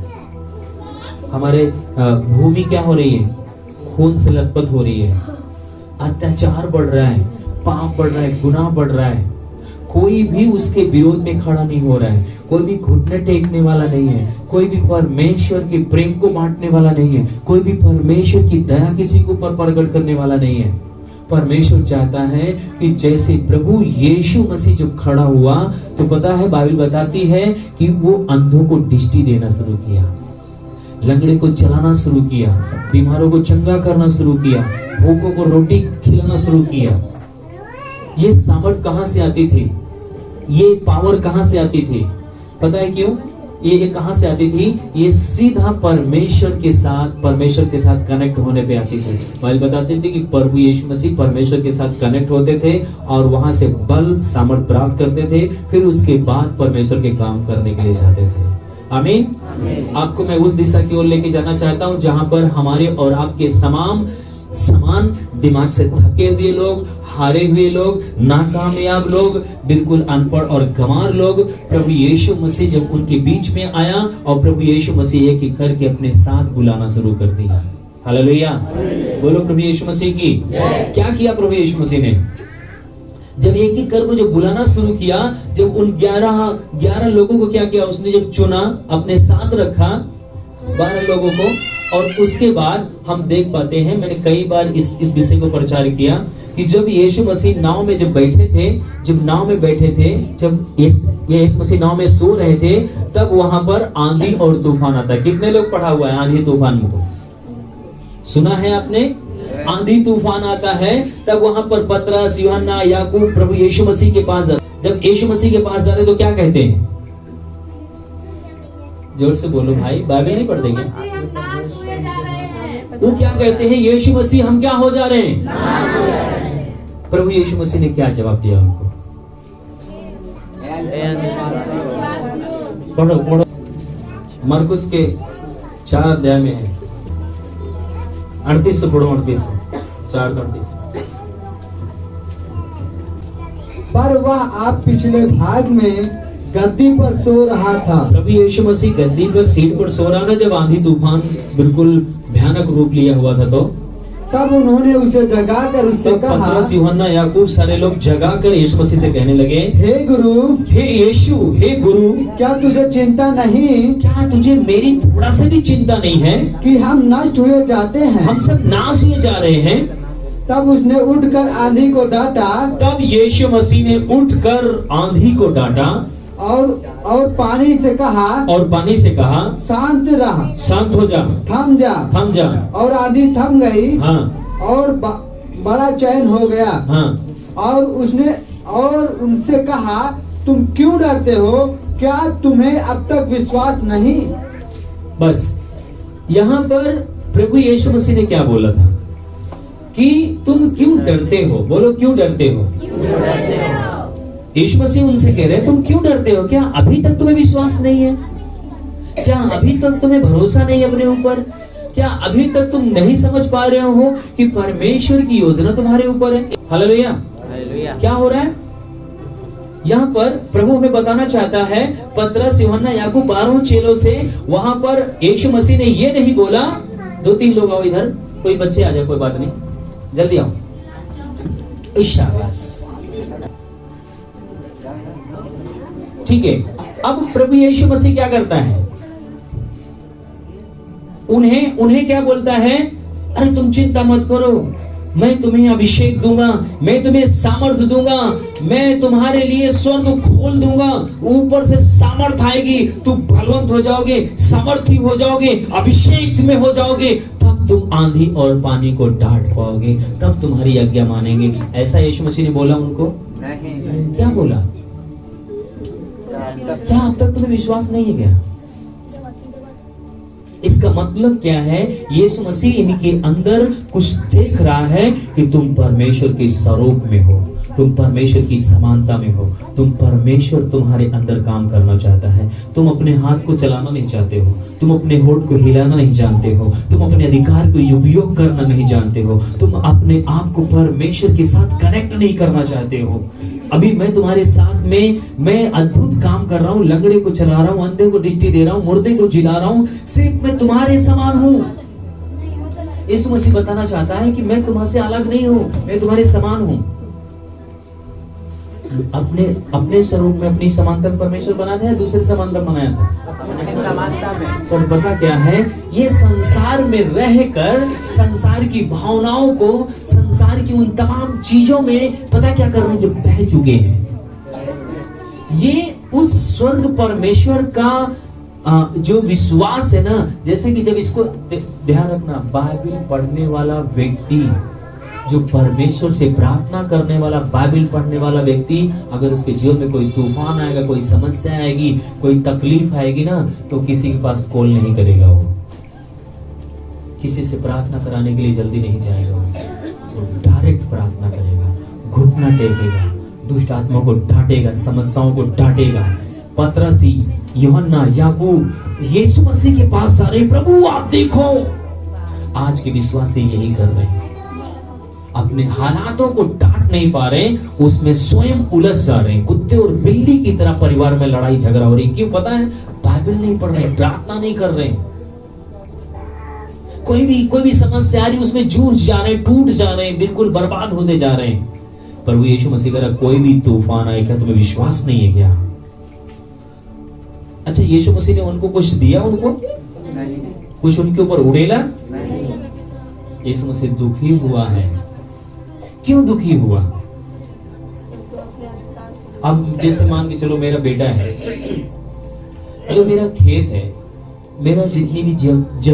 हमारे भूमि क्या हो रही है? खून से लथपथ हो रही है। अत्याचार बढ़ रहा है, पाप बढ़ रहा है, गुनाह बढ़ रहा है। कोई भी उसके विरोध में खड़ा नहीं हो रहा है, कोई भी घुटने टेकने वाला नहीं है, कोई भी परमेश्वर के प्रेम को बांटने वाला नहीं है, कोई भी परमेश्वर की दया किसी के ऊपर प्रकट करने वाला नहीं है। परमेश्वर चाहता है कि जैसे प्रभु यीशु मसीह जब खड़ा हुआ तो पता है बाइबल बताती है कि वो अंधों को दृष्टि देना शुरू किया, लंगड़े को चलाना शुरू किया, बीमारों को चंगा करना शुरू किया, भूखों को रोटी खिलाना शुरू किया। ये सामर्थ कहां से आती थी? ये पावर कहां से आती थी? पता है क्यों? ये कहां से आती थी? ये सीधा परमेश्वर के साथ कनेक्ट होने पे आती थी। बाइबल बताती थी कि प्रभु यीशु मसीह परमेश्वर के साथ कनेक्ट होते थे और वहां से बल सामर्थ प्राप्त करते थे, फिर उसके बाद परमेश्वर के काम करने के लिए जाते थे। आमीन। आपको मैं उस दिशा की ओर लेके जाना चाहता हूं जहां पर हमारे और आपके समान दिमाग से थके हुए लोग, हारे हुए लोग, नाकामयाब लोग, बिल्कुल अनपढ़ और गंवार लोग, प्रभु यीशु मसीह जब उनके बीच में आया और प्रभु यीशु मसीह एक एक करके अपने साथ बुलाना शुरू कर दिया। हालेलुया। बोलो प्रभु यीशु मसीह की। क्या किया प्रभु यीशु मसीह ने? जब एक एक करके जब बुलाना शुरू किया, जब उन 11 लोगों को क्या किया? उसने जब चुना, अपने साथ रखा 12 लोगों को, और उसके बाद हम देख पाते हैं, मैंने कई बार इस विषय को प्रचार किया कि जब यीशु मसीह नाव में जब बैठे थे, जब यीशु मसीह नाव में सो रहे थे, तब वहां पर आंधी और तूफान आता है। कितने लोग पढ़ा हुआ है आंधी तूफान को? सुना है आपने? आंधी तूफान आता है, तब वहां पर पतरस, यूहन्ना, याकूब प्रभु यीशु मसीह के पास जब यीशु मसीह के पास जाते तो क्या कहते हैं? जोर से बोलो भाई, बाइबल नहीं पढ़ते क्या? वो क्या कहते हैं? यीशु मसीह हम क्या हो जा रहे हैं? प्रभु यीशु मसीह ने क्या जवाब दिया उनको? पढ़ो मरकुस के 4 अध्याय में है, 38 से पढ़ो, 4:38। पर वह आप पिछले भाग में गद्दी पर सो रहा था। प्रभु यीशु मसीह गद्दी पर, सीट पर सो रहा था जब आंधी तूफान बिल्कुल भयानक रूप लिया हुआ था। तो तब उन्होंने उसे जगाकर उससे कहा, पतरस, यूहन्ना, याकूब सारे लोग जगाकर यीशु मसीह से कहने लगे, हे गुरु, हे यीशु, हे गुरु, क्या तुझे चिंता नहीं? क्या तुझे मेरी थोड़ा सा भी चिंता नहीं है कि हम नष्ट हुए जाते हैं? हम सब नाश हुए जा रहे हैं। तब उसने उठकर आंधी को डांटा। तब यीशु मसीह ने उठकर आंधी को डांटा और पानी से कहा, शांत रहा, शांत हो जा, थम जा। और आंधी थम गई। हाँ। और बड़ा चैन हो गया। हाँ। और उनसे कहा, तुम क्यों डरते हो? क्या तुम्हें अब तक विश्वास नहीं? बस यहाँ पर प्रभु यीशु मसीह ने क्या बोला था कि तुम क्यों डरते हो? बोलो, क्यों डरते हो? यीशु मसीह उनसे कह रहे हैं, तुम क्यों डरते हो? क्या अभी तक तुम्हें विश्वास नहीं है? क्या अभी तक तुम्हें भरोसा नहीं है अपने ऊपर? क्या अभी तक तुम नहीं समझ पा रहे हो कि परमेश्वर की योजना तुम्हारे ऊपर है? हालेलुया। क्या हो रहा है यहाँ पर? प्रभु हमें बताना चाहता है, पतरस, यूहन्ना, याकूब 12 चेलों से वहां पर यीशु मसीह ने ये नहीं बोला 2-3 लोग आओ इधर, कोई बच्चे आ जाए, कोई बात नहीं, जल्दी आओ। शाबाश, ठीक है। अब प्रभु यीशु मसीह क्या करता है? उन्हें क्या बोलता है? अरे तुम चिंता मत करो, मैं तुम्हें अभिषेक दूंगा, मैं तुम्हें सामर्थ दूंगा, मैं तुम्हारे लिए स्वर्ग खोल दूंगा, ऊपर से सामर्थ आएगी, तुम बलवंत हो जाओगे, सामर्थी हो जाओगे, अभिषेक में हो जाओगे, तब तुम आंधी और पानी को डांट पाओगे, तब तुम्हारी आज्ञा मानेंगे। ऐसा यीशु मसीह ने बोला उनको? नहीं। क्या बोला? क्या अब तक तुम्हें विश्वास नहीं है क्या? इसका मतलब क्या है? यीशु मसीह इनके अंदर कुछ देख रहा है कि तुम परमेश्वर के स्वरूप में हो, तुम परमेश्वर की समानता में हो, तुम परमेश्वर तुम्हारे अंदर काम करना चाहता है। तुम अपने हाथ को चलाना नहीं चाहते हो, तुम अपने होठ को हिलाना नहीं जानते हो, तुम अपने अधिकार को उपयोग करना नहीं जानते हो, तुम अपने आप को परमेश्वर के साथ कनेक्ट नहीं करना चाहते हो। अभी मैं तुम्हारे साथ में मैं अद्भुत काम कर रहा हूँ, लंगड़े को चला रहा हूँ, अंधे को दृष्टि दे रहा हूँ, मुर्दे को जिला रहा हूँ, सिर्फ मैं तुम्हारे समान हूँ। यीशु मसीह बताना चाहता है कि मैं तुम्हारे अलग नहीं हूँ, मैं तुम्हारे समान हूँ। अपने स्वरूप में अपनी समानता परमेश्वर बनाया था या दूसरे समानता बनाया था? समानता में। पर पता क्या है? ये संसार में रहकर संसार की भावनाओं को, संसार की उन तमाम चीजों में पता क्या कर रहे हैं? ये बह चुके हैं। ये उस स्वर्ग परमेश्वर का जो विश्वास है ना, जैसे कि जब इसको ध्यान रखना, बाइबल पढ़ने वाला व्यक्ति, जो परमेश्वर से प्रार्थना करने वाला, बाइबल पढ़ने वाला व्यक्ति, अगर उसके जीवन में कोई तूफान आएगा, कोई समस्या आएगी, कोई तकलीफ आएगी ना, तो किसी के पास कॉल नहीं करेगा, वो किसी से प्रार्थना कराने के लिए जल्दी नहीं जाएगा, वो डायरेक्ट प्रार्थना करेगा, घुटना टेकेगा, दुष्ट आत्मा को डांटेगा, समस्याओं को डांटेगा। पतरसी, यूहन्ना, याकूब यीशु मसीह के पास आ रहे, प्रभु आप देखो। आज के विश्वासी यही कर रहे हैं, अपने हालातों को डांट नहीं पा रहे, उसमें स्वयं उलझ जा रहे हैं, कुत्ते और बिल्ली की तरह परिवार में लड़ाई झगड़ा हो रही। क्यों? पता है? बाइबल नहीं पढ़ रहे, प्रार्थना नहीं कर रहे, कोई भी समस्या आ रही, उसमें जूझ जा रहे, टूट जा रहे, बिल्कुल बर्बाद होते जा रहे हैं। प्रभु यीशु मसीह कह रहा, कोई भी तूफान आए, क्या तुम्हें विश्वास नहीं है क्या? अच्छा, यीशु मसीह ने उनको कुछ दिया? उनको नहीं। कुछ उनके ऊपर उड़ेला नहीं। यीशु मसीह दुखी हुआ है। क्यों दुखी हुआ? अब जैसे मान के चलो, मेरा बेटा है, जो मेरा खेत है, मेरा जितनी भी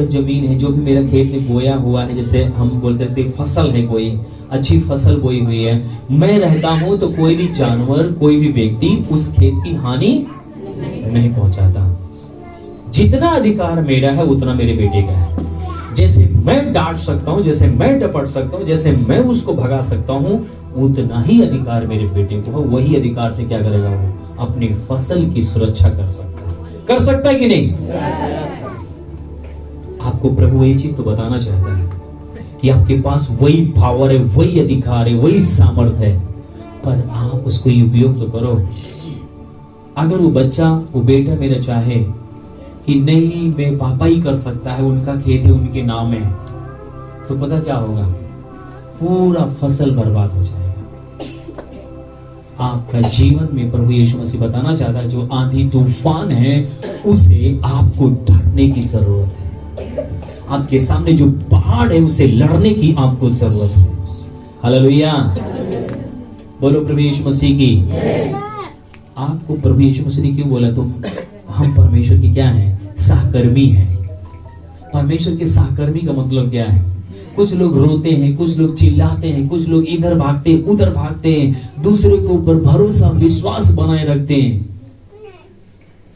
जमीन है, जो भी मेरा खेत में बोया हुआ है, जैसे हम बोलते थे फसल है, कोई अच्छी फसल बोई हुई है, मैं रहता हूं तो कोई भी जानवर, कोई भी व्यक्ति उस खेत की हानि नहीं पहुंचाता। जितना अधिकार मेरा है उतना मेरे बेटे का है। जैसे मैं डांट सकता हूं, जैसे मैं टपट सकता हूं, जैसे मैं उसको भगा सकता हूं, उतना ही अधिकार मेरे बेटे को है। वही अधिकार से क्या करेगा? वो अपनी फसल की सुरक्षा कर सकता है कि नहीं? आपको प्रभु ये चीज तो बताना चाहता है कि आपके पास वही पावर है, वही अधिकार है, वही सामर्थ्य है, पर आप उसको उपयोग तो करो। अगर वो बच्चा, वो बेटा मेरा चाहे कि नहीं, मैं पापा ही कर सकता है, उनका खेत है, उनके नाम है, तो पता क्या होगा? पूरा फसल बर्बाद हो जाएगा। आपका जीवन में प्रभु यीशु मसीह बताना चाहता है, जो आंधी तूफान है उसे आपको डांटने की जरूरत है। आपके सामने जो पहाड़ है उसे लड़ने की आपको जरूरत है। हालेलुया, बोलो प्रभु यीशु मसीह की। आपको प्रभु यीशु मसीह ने क्यों बोला? तुम, हम परमेश्वर की क्या है? सहकर्मी है। परमेश्वर के सहकर्मी का मतलब क्या है? कुछ लोग रोते हैं, कुछ लोग चिल्लाते हैं, कुछ लोग इधर भागते हैं, उधर भागते हैं, दूसरे के ऊपर भरोसा, विश्वास बनाए रखते हैं।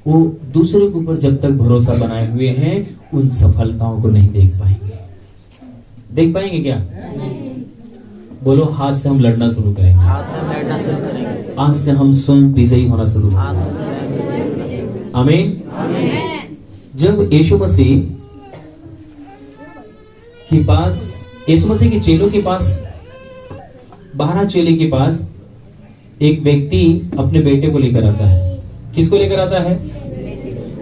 वो दूसरे के ऊपर जब तक भरोसा बनाए हुए हैं, उन सफलताओं को नहीं देख पाएंगे। देख पाएंगे क्या? बोलो, हाथ से हम लड़ना शुरू करेंगे, आज से हम स्वयं विजयी होना शुरू करेंगे। आमीन। जब यीशु मसीह के पास, यीशु मसीह के चेलों के पास, 12 चेले के पास एक व्यक्ति अपने बेटे को लेकर आता है। किसको लेकर आता है?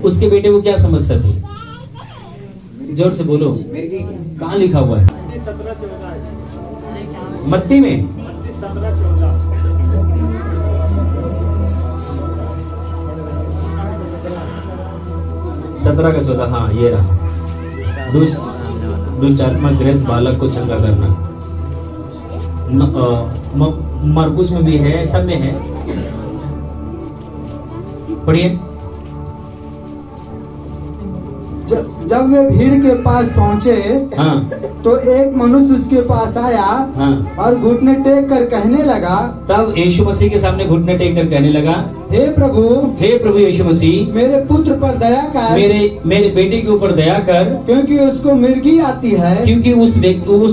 उसके बेटे को क्या समस्या थी? जोर से बोलो, कहाँ लिखा हुआ है? मत्ती में 17 का 14। हाँ ये रहा, दुष्ट आत्मा ग्रस्त बालक को चंगा करना। मरकुस में भी है, सब में है, पढ़िए। जब वे भीड़ के पास पहुँचे, हाँ तो एक मनुष्य उसके पास आया, हाँ। और घुटने टेक कर कहने लगा। तब यीशु मसीह के सामने घुटने टेक कर कहने लगा, हे प्रभु यीशु मसीह, मेरे पुत्र पर दया कर, मेरे बेटे के ऊपर दया कर, क्योंकि उसको मिर्गी आती है, क्योंकि उस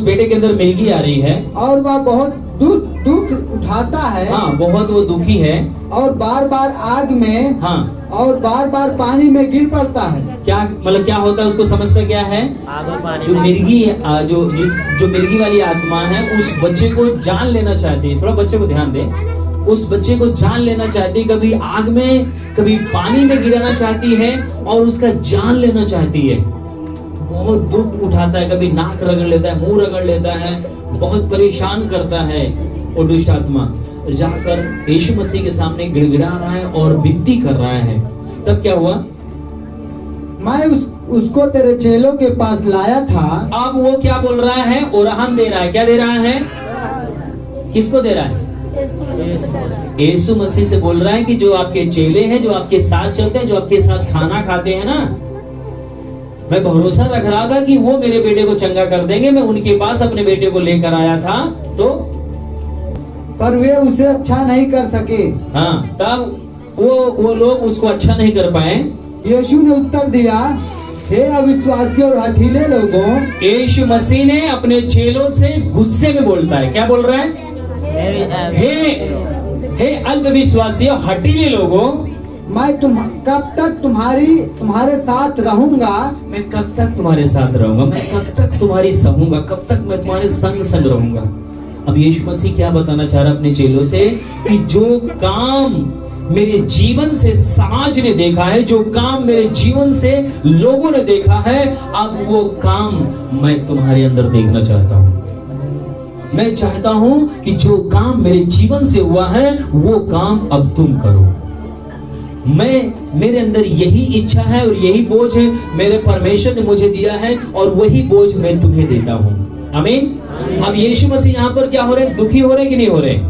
बेटे के अंदर मिर्गी आ रही है, और वह बहुत दुख उठाता है। हाँ, बहुत वो दुखी है, और बार बार आग में, हाँ, और बार बार पानी में गिर पड़ता है। क्या मतलब क्या होता है? उसको समस्या क्या है? जो मिर्गी, जो मिर्गी वाली आत्मा है, उस बच्चे को जान लेना चाहती है। थोड़ा बच्चे को ध्यान दे, उस बच्चे को जान लेना चाहती है, कभी आग में कभी पानी में गिराना चाहती है और उसका जान लेना चाहती है। बहुत दुख उठाता है, कभी नाक रगड़ लेता है, मुंह रगड़ लेता है, बहुत परेशान करता है वो दुष्ट आत्मा। जाकर यीशु मसीह के सामने गिड़गिड़ा रहा है और विनती कर रहा है। तब क्या हुआ? मैं उसको तेरे चेलों के पास लाया था। अब वो क्या बोल रहा है? ओरहन दे रहा है। क्या दे रहा है? किसको दे रहा है? यीशु मसीह से बोल रहा है कि जो आपके चेले हैं, जो आपके साथ चलते हैं, जो आपके साथ खाना खाते हैं ना, मैं भरोसा रख रहा था कि वो मेरे बेटे को चंगा कर देंगे। मैं उनके पास अपने बेटे को लेकर आया था, तो पर वे उसे अच्छा नहीं कर सके। हाँ, तब वो लोग उसको अच्छा नहीं कर पाए। यीशु ने उत्तर दिया, हे अविश्वासी और हठीले लोगों। यीशु मसीह ने अपने चेलों से गुस्से में बोलता है। क्या बोल रहा है? हे अल्पविश्वासी और हठीले लोगों, मैं कब तक तुम्हारे साथ रहूंगा? मैं कब तक तुम्हारे साथ रहूंगा? मैं कब तक तुम्हारी सहूंगा? कब तक मैं तुम्हारे संग रहूंगा? अब यीशु मसीह क्या बताना चाह रहा है अपने चेलों से कि जो काम मेरे जीवन से समाज ने देखा है, जो काम मेरे जीवन से लोगों ने देखा है, अब वो काम मैं तुम्हारे अंदर देखना चाहता हूँ। मैं चाहता हूँ कि जो काम मेरे जीवन से हुआ है, वो काम अब तुम करो। मेरे अंदर यही इच्छा है और यही बोझ है, मेरे परमेश्वर ने मुझे दिया है, और वही बोझ मैं तुम्हें देता हूँ। आमीन। अब यीशु मसीह यहाँ पर क्या हो रहे? दुखी हो रहे कि नहीं हो रहे?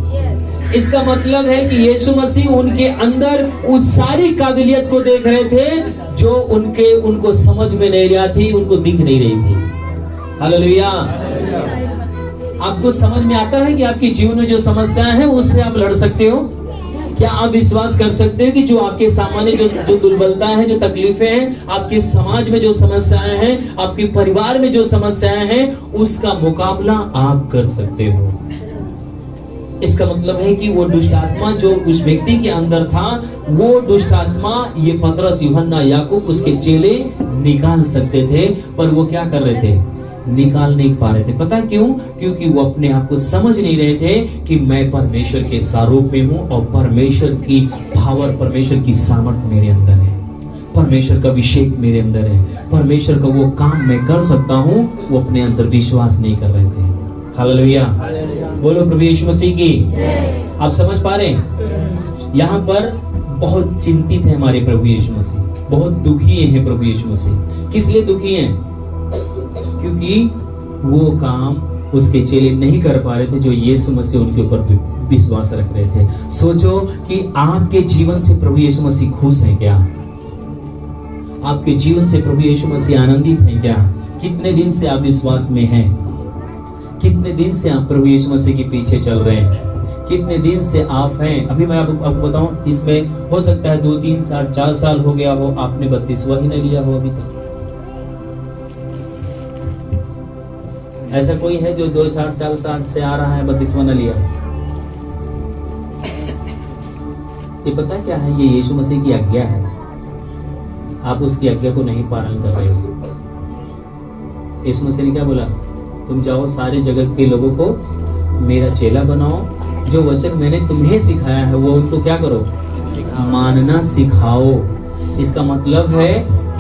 इसका मतलब है कि यीशु मसीह उनके अंदर उस सारी काबिलियत को देख रहे थे जो उनको समझ में नहीं रहा थी, उनको दिख नहीं रही थी। हालेलुया। आपको समझ में आता है कि आपके जीवन में जो समस्याएं हैं उससे आप लड़ सकते हो? क्या आप विश्वास कर सकते हैं कि जो आपके सामान्य जो दुर्बलता है, जो तकलीफें हैं, आपके समाज में जो समस्याएं हैं, आपके परिवार में जो समस्याएं हैं, उसका मुकाबला आप कर सकते हो? इसका मतलब है कि वो दुष्ट आत्मा जो उस व्यक्ति के अंदर था, वो दुष्ट आत्मा ये पतरस, यूहन्ना, याकूब, उसके चेले निकाल सकते थे, पर वो क्या कर रहे थे? निकाल नहीं पा रहे थे। पता क्यों? क्योंकि वो अपने आप को समझ नहीं रहे थे कि मैं परमेश्वर के स्वरूप में हूँ और परमेश्वर की पावर, परमेश्वर की सामर्थ मेरे अंदर है, परमेश्वर का अभिषेक मेरे अंदर है, परमेश्वर का वो काम मैं कर सकता हूँ। वो अपने अंदर विश्वास नहीं कर रहे थे। हालेलुया। बोलो प्रभु यीशु मसीह की। आप समझ पा रहे हैं? यहाँ पर बहुत चिंतित है हमारे प्रभु यीशु मसीह, बहुत दुखी है प्रभु यीशु मसीह। किस लिए दुखी हैं? क्योंकि वो काम उसके चेले नहीं कर पा रहे थे जो यीशु मसीह उनके ऊपर विश्वास रख रहे थे। सोचो कि आपके जीवन से प्रभु यीशु मसीह खुश हैं क्या? आपके जीवन से प्रभु यीशु मसीह आनंदित हैं क्या? कितने दिन से आप विश्वास में हैं? कितने दिन से आप प्रभु यीशु मसीह के पीछे चल रहे हैं? कितने दिन से आप हैं? अभी मैं आपको बताऊं, इसमें हो सकता है 2, 3 साल, 4 साल हो गया हो, आपने बपतिस्मा ही नहीं लिया हो अभी तक। ऐसा कोई है जो 2-4 साल से आ रहा है बपतिस्मा न लिया? ये पता क्या है? ये यीशु मसीह की आज्ञा है। आप उसकी आज्ञा को नहीं पालन कर रहे हो। यीशु मसीह ने क्या बोला? तुम जाओ सारे जगत के लोगों को मेरा चेला बनाओ। जो वचन मैंने तुम्हें सिखाया है वो उनको क्या करो? मानना सिखाओ। इसका मतलब है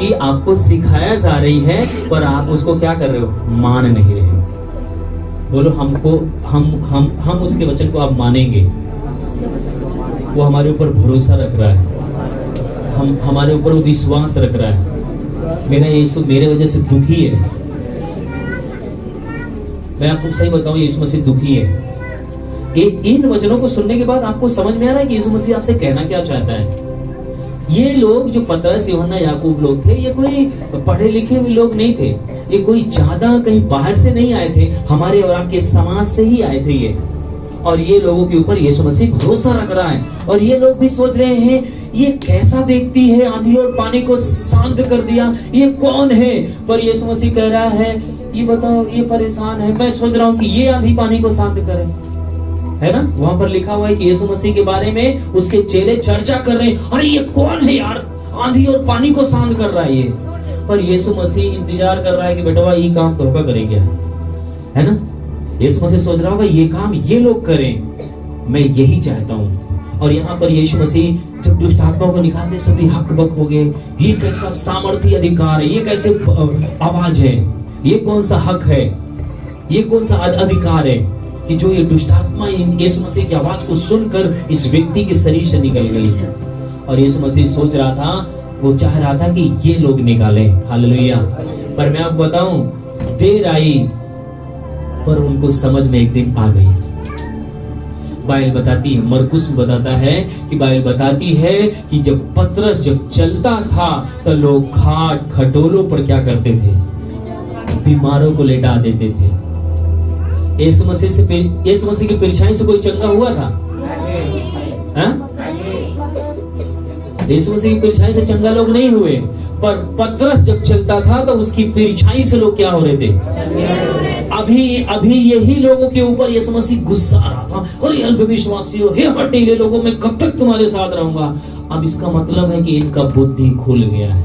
कि आपको सिखाया जा रही है, पर आप उसको क्या कर रहे हो, मान नहीं रहे हो। बोलो हमको हम उसके वचन को आप मानेंगे। वो हमारे ऊपर भरोसा रख रहा है, हमारे ऊपर वो विश्वास रख रहा है। मेरा यीशु मेरे वजह से दुखी है। मैं आपको सही बताऊं, यीशु मसीह दुखी है। इन वचनों को सुनने के बाद आपको समझ में आ रहा है कि यीशु मसीह आपसे कहना क्या चाहता है। ये लोग जो पतरस, यूहन्ना, याकूब लोग थे, ये कोई पढ़े लिखे हुए लोग नहीं थे। ये कोई ज्यादा कहीं बाहर से नहीं आए थे, हमारे और आपके समाज से ही आए थे ये। और ये लोगों के ऊपर यीशु मसीह भरोसा रख रहा है। और ये लोग भी सोच रहे हैं, ये कैसा व्यक्ति है, आंधी और पानी को शांत कर दिया, ये कौन है। पर यीशु मसीह कह रहा है, ये बताओ, ये परेशान है, मैं सोच रहा हूँ कि ये आंधी पानी को शांत करे, है ना। वहां पर लिखा हुआ है कि यीशु मसीह के बारे में उसके चेले चर्चा कर रहे हैं, अरे ये कौन है यार, आंधी और पानी को शांत कर रहा है ये। पर यीशु मसीह इंतजार कर रहा है कि बेटा ये काम तो का करेंगे, है ना। यीशु मसीह सोच रहा होगा ये काम ये लोग करें, मैं यही चाहता हूँ। और यहाँ पर यीशु मसीह जब दुष्ट आत्माओं को निकालते सभी हकबक हो गए। ये कैसा सामर्थ्य अधिकार है, ये कैसे आवाज है, ये कौन सा हक है, ये कौन सा अधिकार है कि जो ये दुष्ट आत्मा यीशु मसीह की आवाज को सुनकर इस व्यक्ति के शरीर से निकल गई। और यीशु मसीह सोच रहा था, वो चाह रहा था कि ये लोग निकाले, हालेलुया। पर मैं आपको बताऊं, देर आई पर उनको समझ में एक दिन आ गई। बाइबल बताती है, मरकुस में बताता है कि बाइबल बताती है कि जब पतरस जब चलता था तो लोग खाट खटोलों पर क्या करते थे, बीमारों को लेटा देते थे। यीशु मसीह की परछाई से कोई चंगा हुआ था? यीशु मसीह की परछाई से चंगा लोग नहीं हुए, पर पतरस जब चलता था तो उसकी परछाई से लोग क्या हो रहे थे? अभी यही लोगों के ऊपर यीशु मसीह गुस्सा आ रहा था, और ये अल्पविश्वासियों, हे हठीले लोगों, मैं कब तक तुम्हारे साथ रहूंगा। अब इसका मतलब है कि इनका बुद्धि खुल गया है,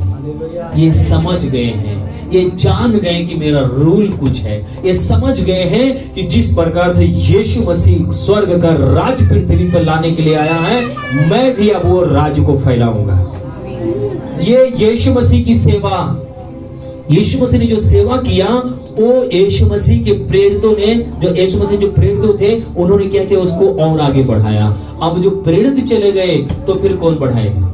ये समझ गए हैं, ये जान गए कि मेरा रूल कुछ है। ये समझ गए हैं कि जिस प्रकार से यीशु मसीह स्वर्ग का राज पृथ्वी पर लाने के लिए आया है, मैं भी अब वो राज को फैलाऊंगा। ये यीशु मसीह की सेवा, यीशु मसीह ने जो सेवा किया, वो यीशु मसीह के प्रेरितों ने, जो यीशु मसीह जो प्रेरित थे, उन्होंने क्या किया, उसको और आगे बढ़ाया। अब जो प्रेरित चले गए तो फिर कौन बढ़ाएगा?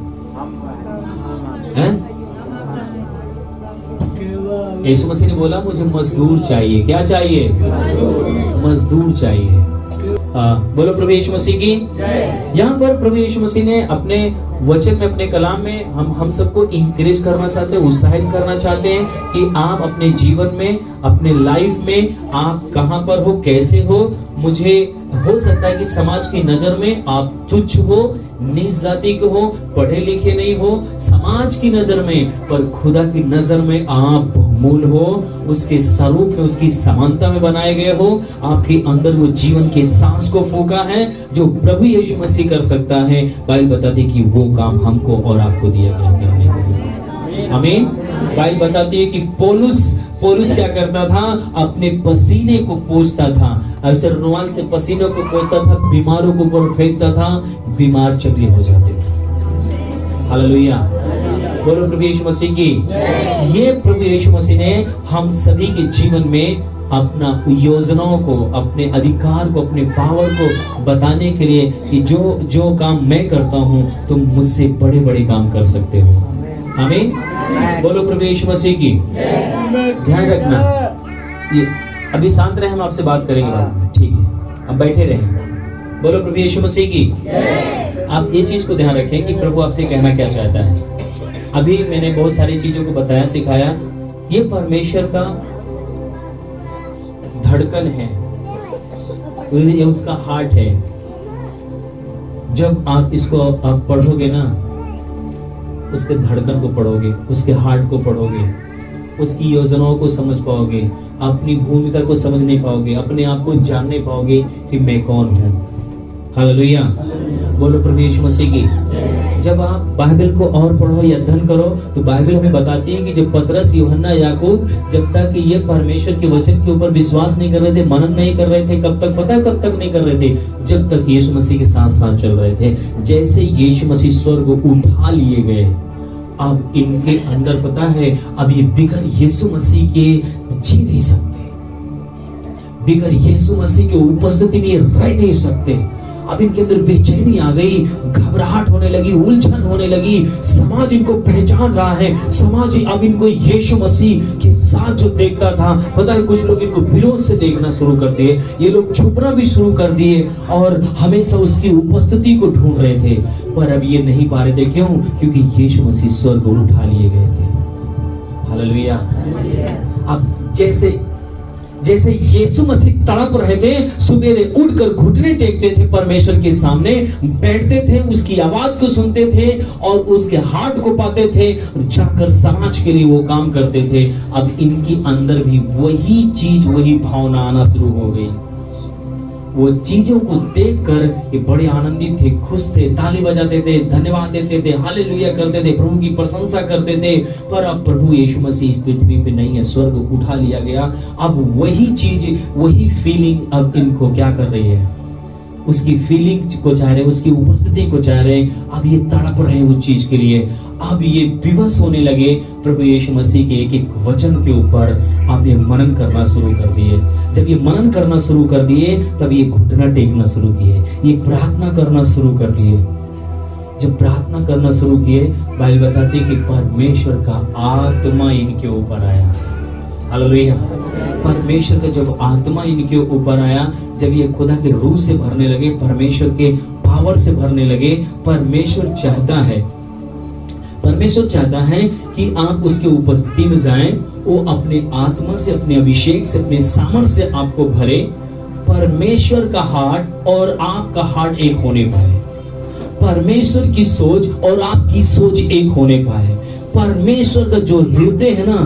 यीशु मसीह ने बोला, मुझे मजदूर चाहिए। क्या चाहिए? मजदूर चाहिए। बोलो प्रभु यीशु मसीह की जय। यहाँ पर प्रभु यीशु मसीह ने अपने वचन में, अपने कलाम में हम सबको इंकरेज करना चाहते हैं, उत्साहित करना चाहते हैं कि आप अपने जीवन में, अपने लाइफ में आप कहाँ पर हो, कैसे हो। मुझे हो सकता है कि समाज की नजर में आप तुच्छ हो, नीच जाति के हो, पढ़े लिखे नहीं हो समाज की नजर में, पर खुदा की नजर में आप बहुमूल्य हो, उसके स्वरूप में, उसकी समानता में बनाए गए हो। आपके अंदर वो जीवन के सांस को फूंका है जो प्रभु यीशु मसीह कर सकता है। बाइबल बताती है कि वो काम हमको और आपको दिया गया करने के लिए। आमीन। बाइबल बताती है कि पौलुस क्या करता था, अपने पसीने को पोंछता था, अक्सर रुमाल से पसीने को पोंछता था, बीमारों को ऊपर फेंकता था, बीमार चंगे हो जाते थे। हालेलुया। बोलो प्रभु यीशु मसीह की। ये प्रभु यीशु मसीह ने हम सभी के जीवन में अपना योजनाओं को, अपने अधिकार को, अपने पावर को बताने के लिए कि जो काम मैं करता हूँ तुम मुझसे बड़े बड़े काम कर सकते हो। आमीन। बोलो प्रभु यीशु मसीह की। ध्यान रखना, ये अभी शांत रहे, हम आपसे बात करेंगे बाद में, ठीक है? अब बैठे रहें। बोलो प्रभु यीशु मसीह की। आप ये चीज को ध्यान रखें कि प्रभु आपसे कहना क्या चाहता है। अभी मैंने बहुत सारी चीजों को बताया, सिखाया। ये परमेश्वर का धड़कन है, ये उसका हार्ट है। जब आप इसको आप पढ़ोगे ना, उसके धड़कन को पढ़ोगे, उसके हार्ट को पढ़ोगे, उसकी योजनाओं को समझ पाओगे, अपनी भूमिका को समझ नहीं पाओगे, अपने आप को जान नहीं पाओगे कि मैं कौन हूँ। हालेलुया। बोलो प्रभु यीशु मसीह की। जब आप बाइबल को और पढ़ो या अध्ययन करो तो बाइबल हमें बताती है कि जब पतरस, यूहन्ना, याकूब जब तक कि ये परमेश्वर के वचन के ऊपर विश्वास नहीं कर रहे थे, मनन नहीं कर रहे थे, कब तक पता है कब तक नहीं कर रहे थे? जब तक यीशु मसीह के साथ साथ चल रहे थे। जैसे यीशु मसीह स्वर्ग उठा लिए गए, अब इनके अंदर पता है, अब ये बिगर यीशु मसीह के जी नहीं सकते, बिगर यीशु मसीह के उपस्थिति में ये रह नहीं सकते। अब इनके अंदर बेचैनी आ गई, घबराहट होने लगी, उलझन होने लगी। समाज इनको पहचान रहा है, समाज अब इनको यीशु मसीह के साथ जो देखता था, पता है कुछ लोग इनको विरोध से देखना शुरू कर दिए, ये लोग छुपना भी शुरू कर दिए और हमेशा उसकी उपस्थिति को ढूंढ रहे थे, पर अब ये नहीं पा रहे थे। क्यों? क्योंकि यीशु मसीह स्वर्ग को उठा लिए गए थे। हालेलुया। अब जैसे यीशु मसीह तड़प रहे थे, सुबेरे उठकर घुटने टेकते थे, परमेश्वर के सामने बैठते थे, उसकी आवाज को सुनते थे और उसके हार्ट को पाते थे, जाकर समाज के लिए वो काम करते थे। अब इनके अंदर भी वही चीज, वही भावना आना शुरू हो गई। वो चीजों को देखकर ये बड़े आनंदित थे, खुश थे, ताली बजाते थे, धन्यवाद देते थे, हालेलुया करते थे, प्रभु की प्रशंसा करते थे। पर अब प्रभु यीशु मसीह पृथ्वी पे नहीं है, स्वर्ग उठा लिया गया। अब वही चीज, वही फीलिंग अब इनको क्या कर रही है, उसकी फीलिंग को चाह रहे, उसकी उपस्थिति को चाह रहे। अब ये तड़प रहे उस चीज के लिए। अब ये विवश होने लगे प्रभु यीशु मसीह के एक एक वचन के ऊपर। अब ये मनन करना शुरू कर दिए। जब ये मनन करना शुरू कर दिए, तब ये घुटना टेकना शुरू किए, ये प्रार्थना करना शुरू कर दिए। जब प्रार्थना करना शुरू किए, बाइबल बताती है कि परमेश्वर का आत्मा इनके ऊपर आया। हालेलुया। परमेश्वर का जब आत्मा इनके ऊपर आया, जब ये खुदा के रूह से भरने लगे, परमेश्वर के पावर से भरने लगे। परमेश्वर चाहता है कि आप उसके उपस्थिति में जाएं, वो अपने आत्मा से, अपने अभिषेक से, अपने सामर्थ्य से आपको भरे। परमेश्वर का हार्ट और आपका हार्ट एक होने पाए, परमेश्वर की सोच और आपकी सोच एक होने पाए। परमेश्वर का जो हृदय है ना,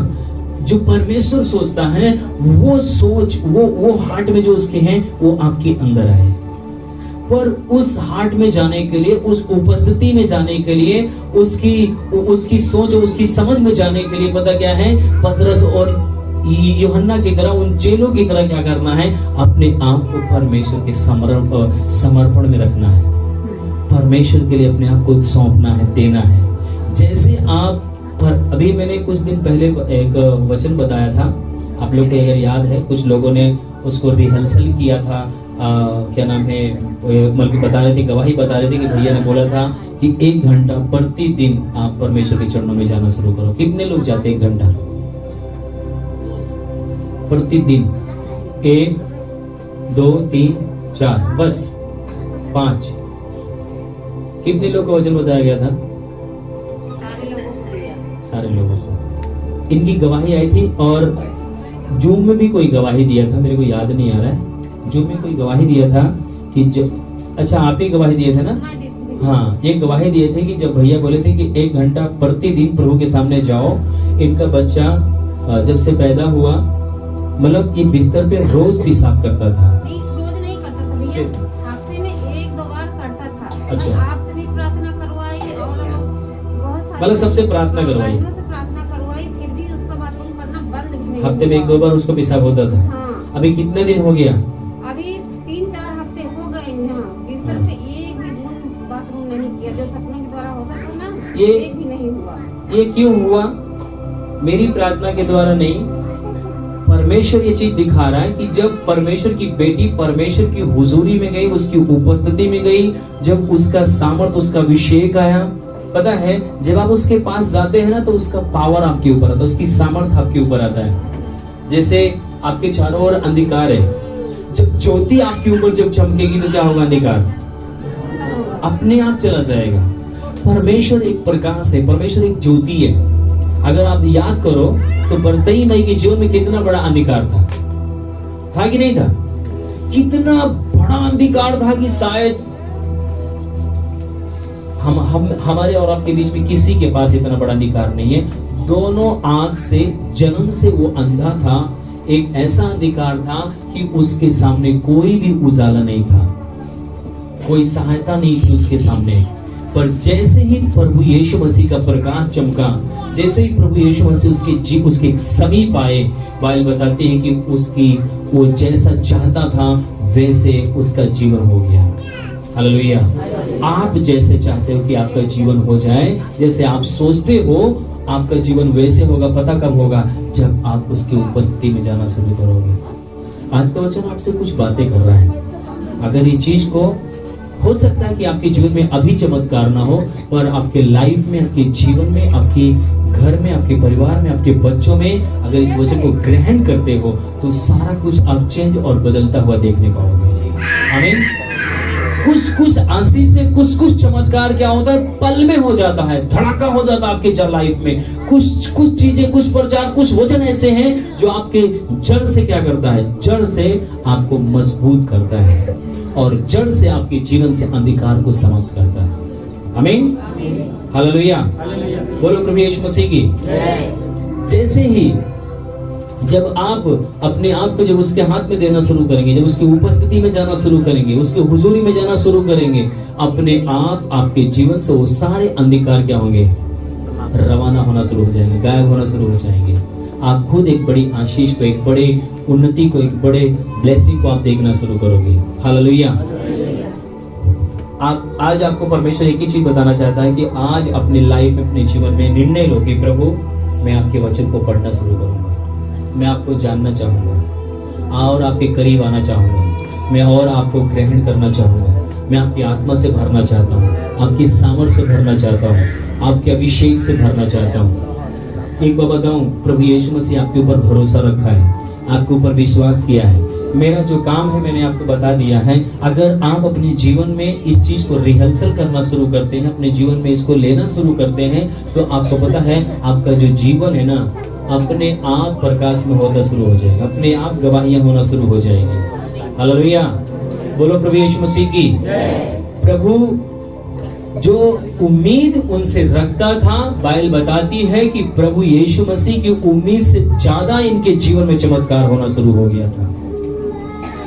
जो परमेश्वर सोचता है, वो सोच, वो हार्ट में जो उसके हैं, वो आपके अंदर आए। पर उस हार्ट में जाने के लिए, उस उपस्थिति में जाने के लिए, उसकी सोच और उसकी समझ में जाने के लिए पता क्या है, पतरस और यूहन्ना की तरह, उन चेलों की तरह क्या करना है, अपने आप को परमेश्वर के समर्पण में रखना है, परमेश्वर के लिए अपने आप को सौंपना है, देना है। जैसे आप पर अभी मैंने कुछ दिन पहले एक वचन बताया था, आप लोग को अगर याद है, कुछ लोगों ने उसको रिहर्सल किया था। क्या नाम है, बल्कि बता रहे थे, गवाही बता रहे थे कि भैया ने बोला था कि 1 घंटा प्रतिदिन आप परमेश्वर के चरणों में जाना शुरू करो। कितने लोग जाते 1 घंटा प्रतिदिन? 1 2 3 4, बस 5। कितने लोग का वचन बताया गया था? सारे लोगों को। इनकी गवाही आई थी और जूम में भी कोई गवाही दिया था, मेरे को याद नहीं आ रहा है। जूम में कोई गवाही दिया था कि अच्छा आप ही गवाही दिए थे ना? हाँ, एक गवाही दिए थे कि जब भैया बोले थे कि 1 घंटा प्रतिदिन प्रभु के सामने जाओ। इनका बच्चा जब से पैदा हुआ, मतलब ये बिस्तर पे रोज पेशाब करता था। रोज नहीं करता था भैया, हफ्ते में 1-2 बार करता था। अच्छा, आपसे भी प्रार्थना करवाई और बहुत सारे, मतलब सबसे प्रार्थना करवाई, फिर भी उसका बाथरूम करना बंद नहीं। हफ्ते में 1-2 बार उसको पेशाब होता था। हाँ। अभी कितने दिन हो गया? अभी 3-4 हफ्ते हो गए हैं, बिस्तर पे एक भी बूंद बाथरूम नहीं किया। जो सपने के द्वारा होता था ना, एक भी नहीं हुआ। ये क्यों हुआ? मेरी प्रार्थना के द्वारा नहीं, परमेश्वर ये चीज दिखा रहा है कि जब परमेश्वर की बेटी परमेश्वर की हुजूरी में गई, उसकी उपस्थिति में गई, जब उसका सामर्थ, उसका अभिषेक आया, पता है जब आप उसके पास जाते हैं ना, तो उसका पावर आपके ऊपर आता है, उसकी सामर्थ आपके ऊपर आता है। जैसे आपके चारों ओर अंधकार है, जब ज्योति आपके ऊपर जब चमकेगी तो क्या होगा? अंधकार अपने आप चला जाएगा। परमेश्वर एक प्रकाश है, परमेश्वर एक ज्योति है। अगर आप याद करो तो बरतई मई के जीवन में कितना बड़ा अंधकार था कि नहीं था? कितना बड़ा अंधकार था कि शायद हमारे और आपके बीच में किसी के पास इतना बड़ा अंधकार नहीं है। दोनों आंख से, जन्म से वो अंधा था। एक ऐसा अंधकार था कि उसके सामने कोई भी उजाला नहीं था, कोई सहायता नहीं थी उसके सामने। पर जैसे ही प्रभु यीशु मसीह का प्रकाश चमका, जैसे ही प्रभु यीशु मसीह उसके समीप आए, बाइबल बताती है कि उसकी वो जैसा चाहता था वैसे उसका जीवन हो गया। हालेलुया। आप जैसे चाहते हो कि आपका जीवन हो जाए, जैसे आप सोचते हो, आपका जीवन वैसे होगा। पता कब होगा? जब आप उसकी उपस्थिति में जाना शुरू करोगे। आज का वचन आपसे कुछ बातें कर रहा है। अगर ये चीज को हो सकता है कि आपके जीवन में अभी चमत्कार ना हो, पर आपके लाइफ में, आपके जीवन में, आपके घर में, आपके परिवार में, आपके बच्चों में अगर इस वचन को ग्रहण करते हो तो सारा कुछ आप चेंज और बदलता हुआ देखने पाओगे। आमीन। कुछ आशीष से कुछ चमत्कार क्या होता है? पल में हो जाता है, धड़ाका हो जाता है आपके लाइफ में। कुछ चीजें, कुछ प्रचार, कुछ वचन ऐसे हैं जो आपके जड़ से क्या करता है? जड़ से आपको मजबूत करता है और जड़ से आपके जीवन से अंधकार को समाप्त करता है। आमीन। हालेलुया। बोलो प्रभु यीशु मसीह की जय। जैसे ही जब आप अपने आप को जब उसके हाथ में देना शुरू करेंगे, जब उसकी उपस्थिति में जाना शुरू करेंगे, उसकी हुजूरी में जाना शुरू करेंगे, अपने आप आपके जीवन से वो सारे अंधकार क्या होंगे? रवाना होना शुरू हो जाएंगे, गायब होना शुरू हो जाएंगे। आप खुद एक बड़ी आशीष को, एक बड़े उन्नति को, एक बड़े ब्लेसिंग को आप देखना शुरू करोगे। हालेलुया। आप आज आपको परमेश्वर एक ही चीज बताना चाहता है कि आज अपनी लाइफ में, अपने जीवन में निर्णय लो कि प्रभु मैं आपके वचन को पढ़ना शुरू करूंगा, मैं आपको जानना चाहूंगा और आपके करीब आना चाहूंगा, मैं और आपको ग्रहण करना चाहूंगा, मैं आपकी आत्मा से भरना चाहता हूँ, आपकी सामर्थ से भरना चाहता हूँ, आपके अभिषेक से भरना चाहता हूँ। एक बार बताऊं, प्रभु यीशु मसीह आपके ऊपर भरोसा रखा है, आपके ऊपर विश्वास किया है। मेरा जो काम है मैंने आपको बता दिया है। अगर आप अपने जीवन में इस चीज को रिहर्सल करना शुरू करते हैं, अपने जीवन में इसको लेना शुरू करते हैं, तो आपको पता है आपका जो जीवन है ना, अपने आप प्रकाश में होता शुरू हो जाएगा, अपने आप गवाहियां होना शुरू हो जाएंगी। हालेलुया। बोलो प्रभु यीशु मसीह की जय। प्रभु जो उम्मीद उनसे रखता था, बाइबल बताती है कि प्रभु यीशु मसीह की उम्मीद से ज्यादा इनके जीवन में चमत्कार होना शुरू हो गया था।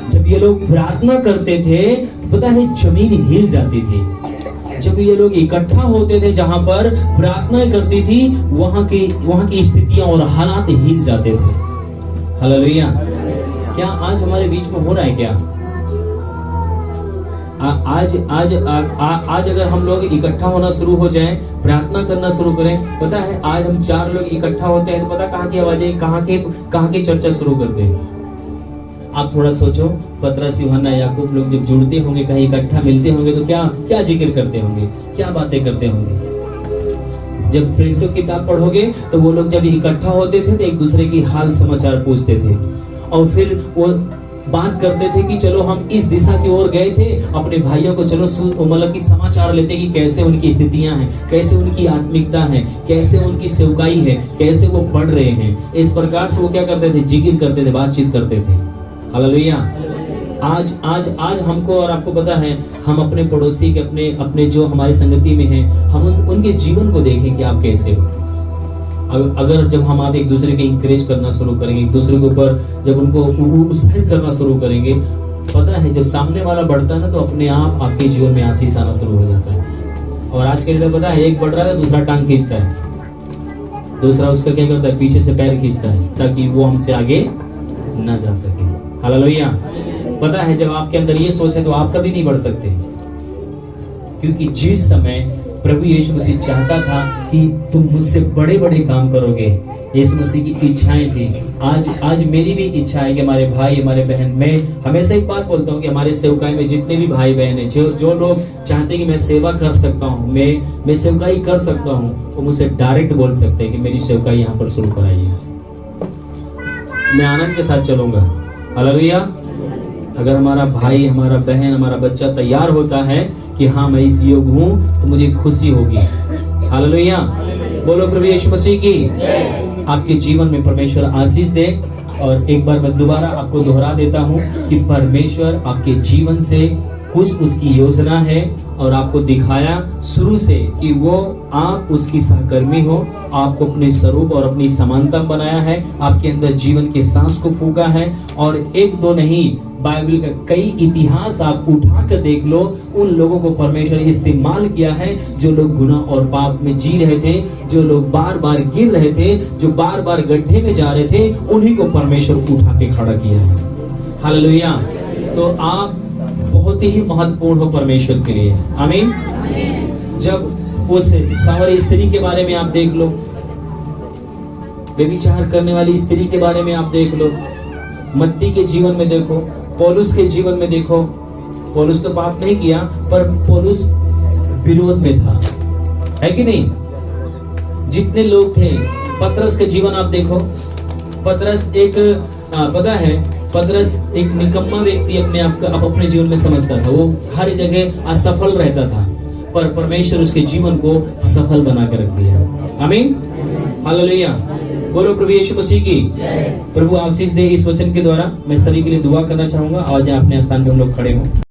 जब ये लोग प्रार्थना करते थे तो पता है जमीन हिल जाती थी। जब ये लोग इकट्ठा होते थे, जहां पर प्रार्थना करती थी, वहां की स्थितियां और हालात हिल जाते थे। हालेलुया। क्या आज हमारे बीच में हो रहा है? क्या आज अगर हम लोग इकट्ठा होना शुरू हो जाएं, प्रार्थना करना शुरू करें, पता है आज हम 4 लोग इकट्ठा होते हैं तो पता कहाँ की आवाजें, कहाँ की चर्चा शुरू करते हैं? आप थोड़ा सोचो, पतरस, यूहन्ना, याकूब लोग जब जुड़ते होंगे, कहीं इकट्ठा मिलते होंगे तो क्या जिक्र करते होंगे, क्या बातें करते होंगे? जब प्रेरितों की किताब पढ़ोगे तो वो लोग जब इकट्ठा होते थे तो एक दूसरे की हाल समाचार पूछते थे और फिर वो बात करते थे कि चलो हम इस दिशा की ओर गए थे, अपने भाइयों को चलो मतलब कि समाचार लेते कि कैसे उनकी स्थितियां हैं, कैसे उनकी आत्मिकता है, कैसे उनकी सेवकाई है, कैसे वो पढ़ रहे हैं। इस प्रकार से वो क्या करते थे? जिक्र करते थे, बातचीत करते थे। हालेलुया। आज हमको और आपको पता है, हम अपने पड़ोसी के, अपने जो हमारी संगति में हैं, हम उनके जीवन को देखें कि आप कैसे हो। अगर जब हम आप एक दूसरे के इंकरेज करना शुरू करेंगे, एक दूसरे के ऊपर जब उनको उत्साहित करना शुरू करेंगे, पता है जब सामने वाला बढ़ता है ना तो अपने आप आपके जीवन में आशीष आना शुरू हो जाता है। और आज के लिए पता है, एक बढ़ रहा है दूसरा टांग खींचता है, दूसरा उसका क्या करता है? पीछे से पैर खींचता है ताकि वो हमसे आगे ना जा सके। हालेलुया। पता है जब आपके अंदर ये सोच है तो आप कभी नहीं बढ़ सकते, क्योंकि जिस समय प्रभु यीशु मसीह चाहता था कि तुम मुझसे बड़े बड़े काम करोगे, यीशु मसीह की इच्छाएं थी। आज मेरी भी इच्छा है कि हमारे भाई, हमारे बहन, मैं हमेशा एक बात बोलता हूँ कि हमारे सेवकाई में जितने भी भाई बहन हैं, जो लोग चाहते हैं कि मैं सेवा कर सकता हूँ, मैं सेवकाई कर सकता हूँ, वो मुझसे डायरेक्ट बोल सकते हैं कि मेरी सेवकाई यहाँ पर शुरू कराइए, मैं आनंद के साथ चलूंगा। हालेलुया। अगर हमारा भाई, हमारा बहन, हमारा बच्चा तैयार होता है कि हाँ मैं इस योग हूँ, तो मुझे खुशी होगी। हालेलुया। बोलो प्रभु यीशु मसीह की जय। आपके जीवन में परमेश्वर आशीष दे। और एक बार मैं दोबारा आपको दोहरा देता हूँ कि परमेश्वर आपके जीवन से कुछ उसकी योजना है और आपको दिखाया शुरू से कि वो आप उसकी सहकर्मी हो, आपको अपने स्वरूप और अपनी समानता बनाया है, आपके अंदर जीवन के सांस को फूका है। और एक दो नहीं, बाइबल का कई इतिहास आप उठा कर देख लो, उन लोगों को परमेश्वर इस्तेमाल किया है जो लोग गुनाह और पाप में जी रहे थे, जो लोग बार बार गिर रहे थे, जो बार बार गड्ढे में जा रहे थे, उन्हीं को परमेश्वर उठा के खड़ा किया है। हालेलुया। तो आप बहुत ही महत्वपूर्ण हो परमेश्वर के लिए। आमीन। जब उस सावरी स्त्री के बारे में आप देख लो, व्यभिचार करने वाली स्त्री के बारे में आप देख लो, मत्ती के जीवन में देखो, पौलुस के जीवन में देखो। पौलुस तो पाप नहीं किया, पर पौलुस विरोध में था, है कि नहीं? जितने लोग थे, पतरस के जीवन आप देखो। पतरस एक पता है, पतरस एक निकम्मा व्यक्ति अपने आप को अपने जीवन में समझता था। वो हर जगह असफल रहता था, पर परमेश्वर उसके जीवन को सफल बना कर रख दिया। आमीन। हालेलुया। बोलो प्रभु यीशु मसीह की। प्रभु आशीष दे इस वचन के द्वारा। मैं सभी के लिए दुआ करना चाहूंगा। आज अपने स्थान पे हम लोग खड़े हों।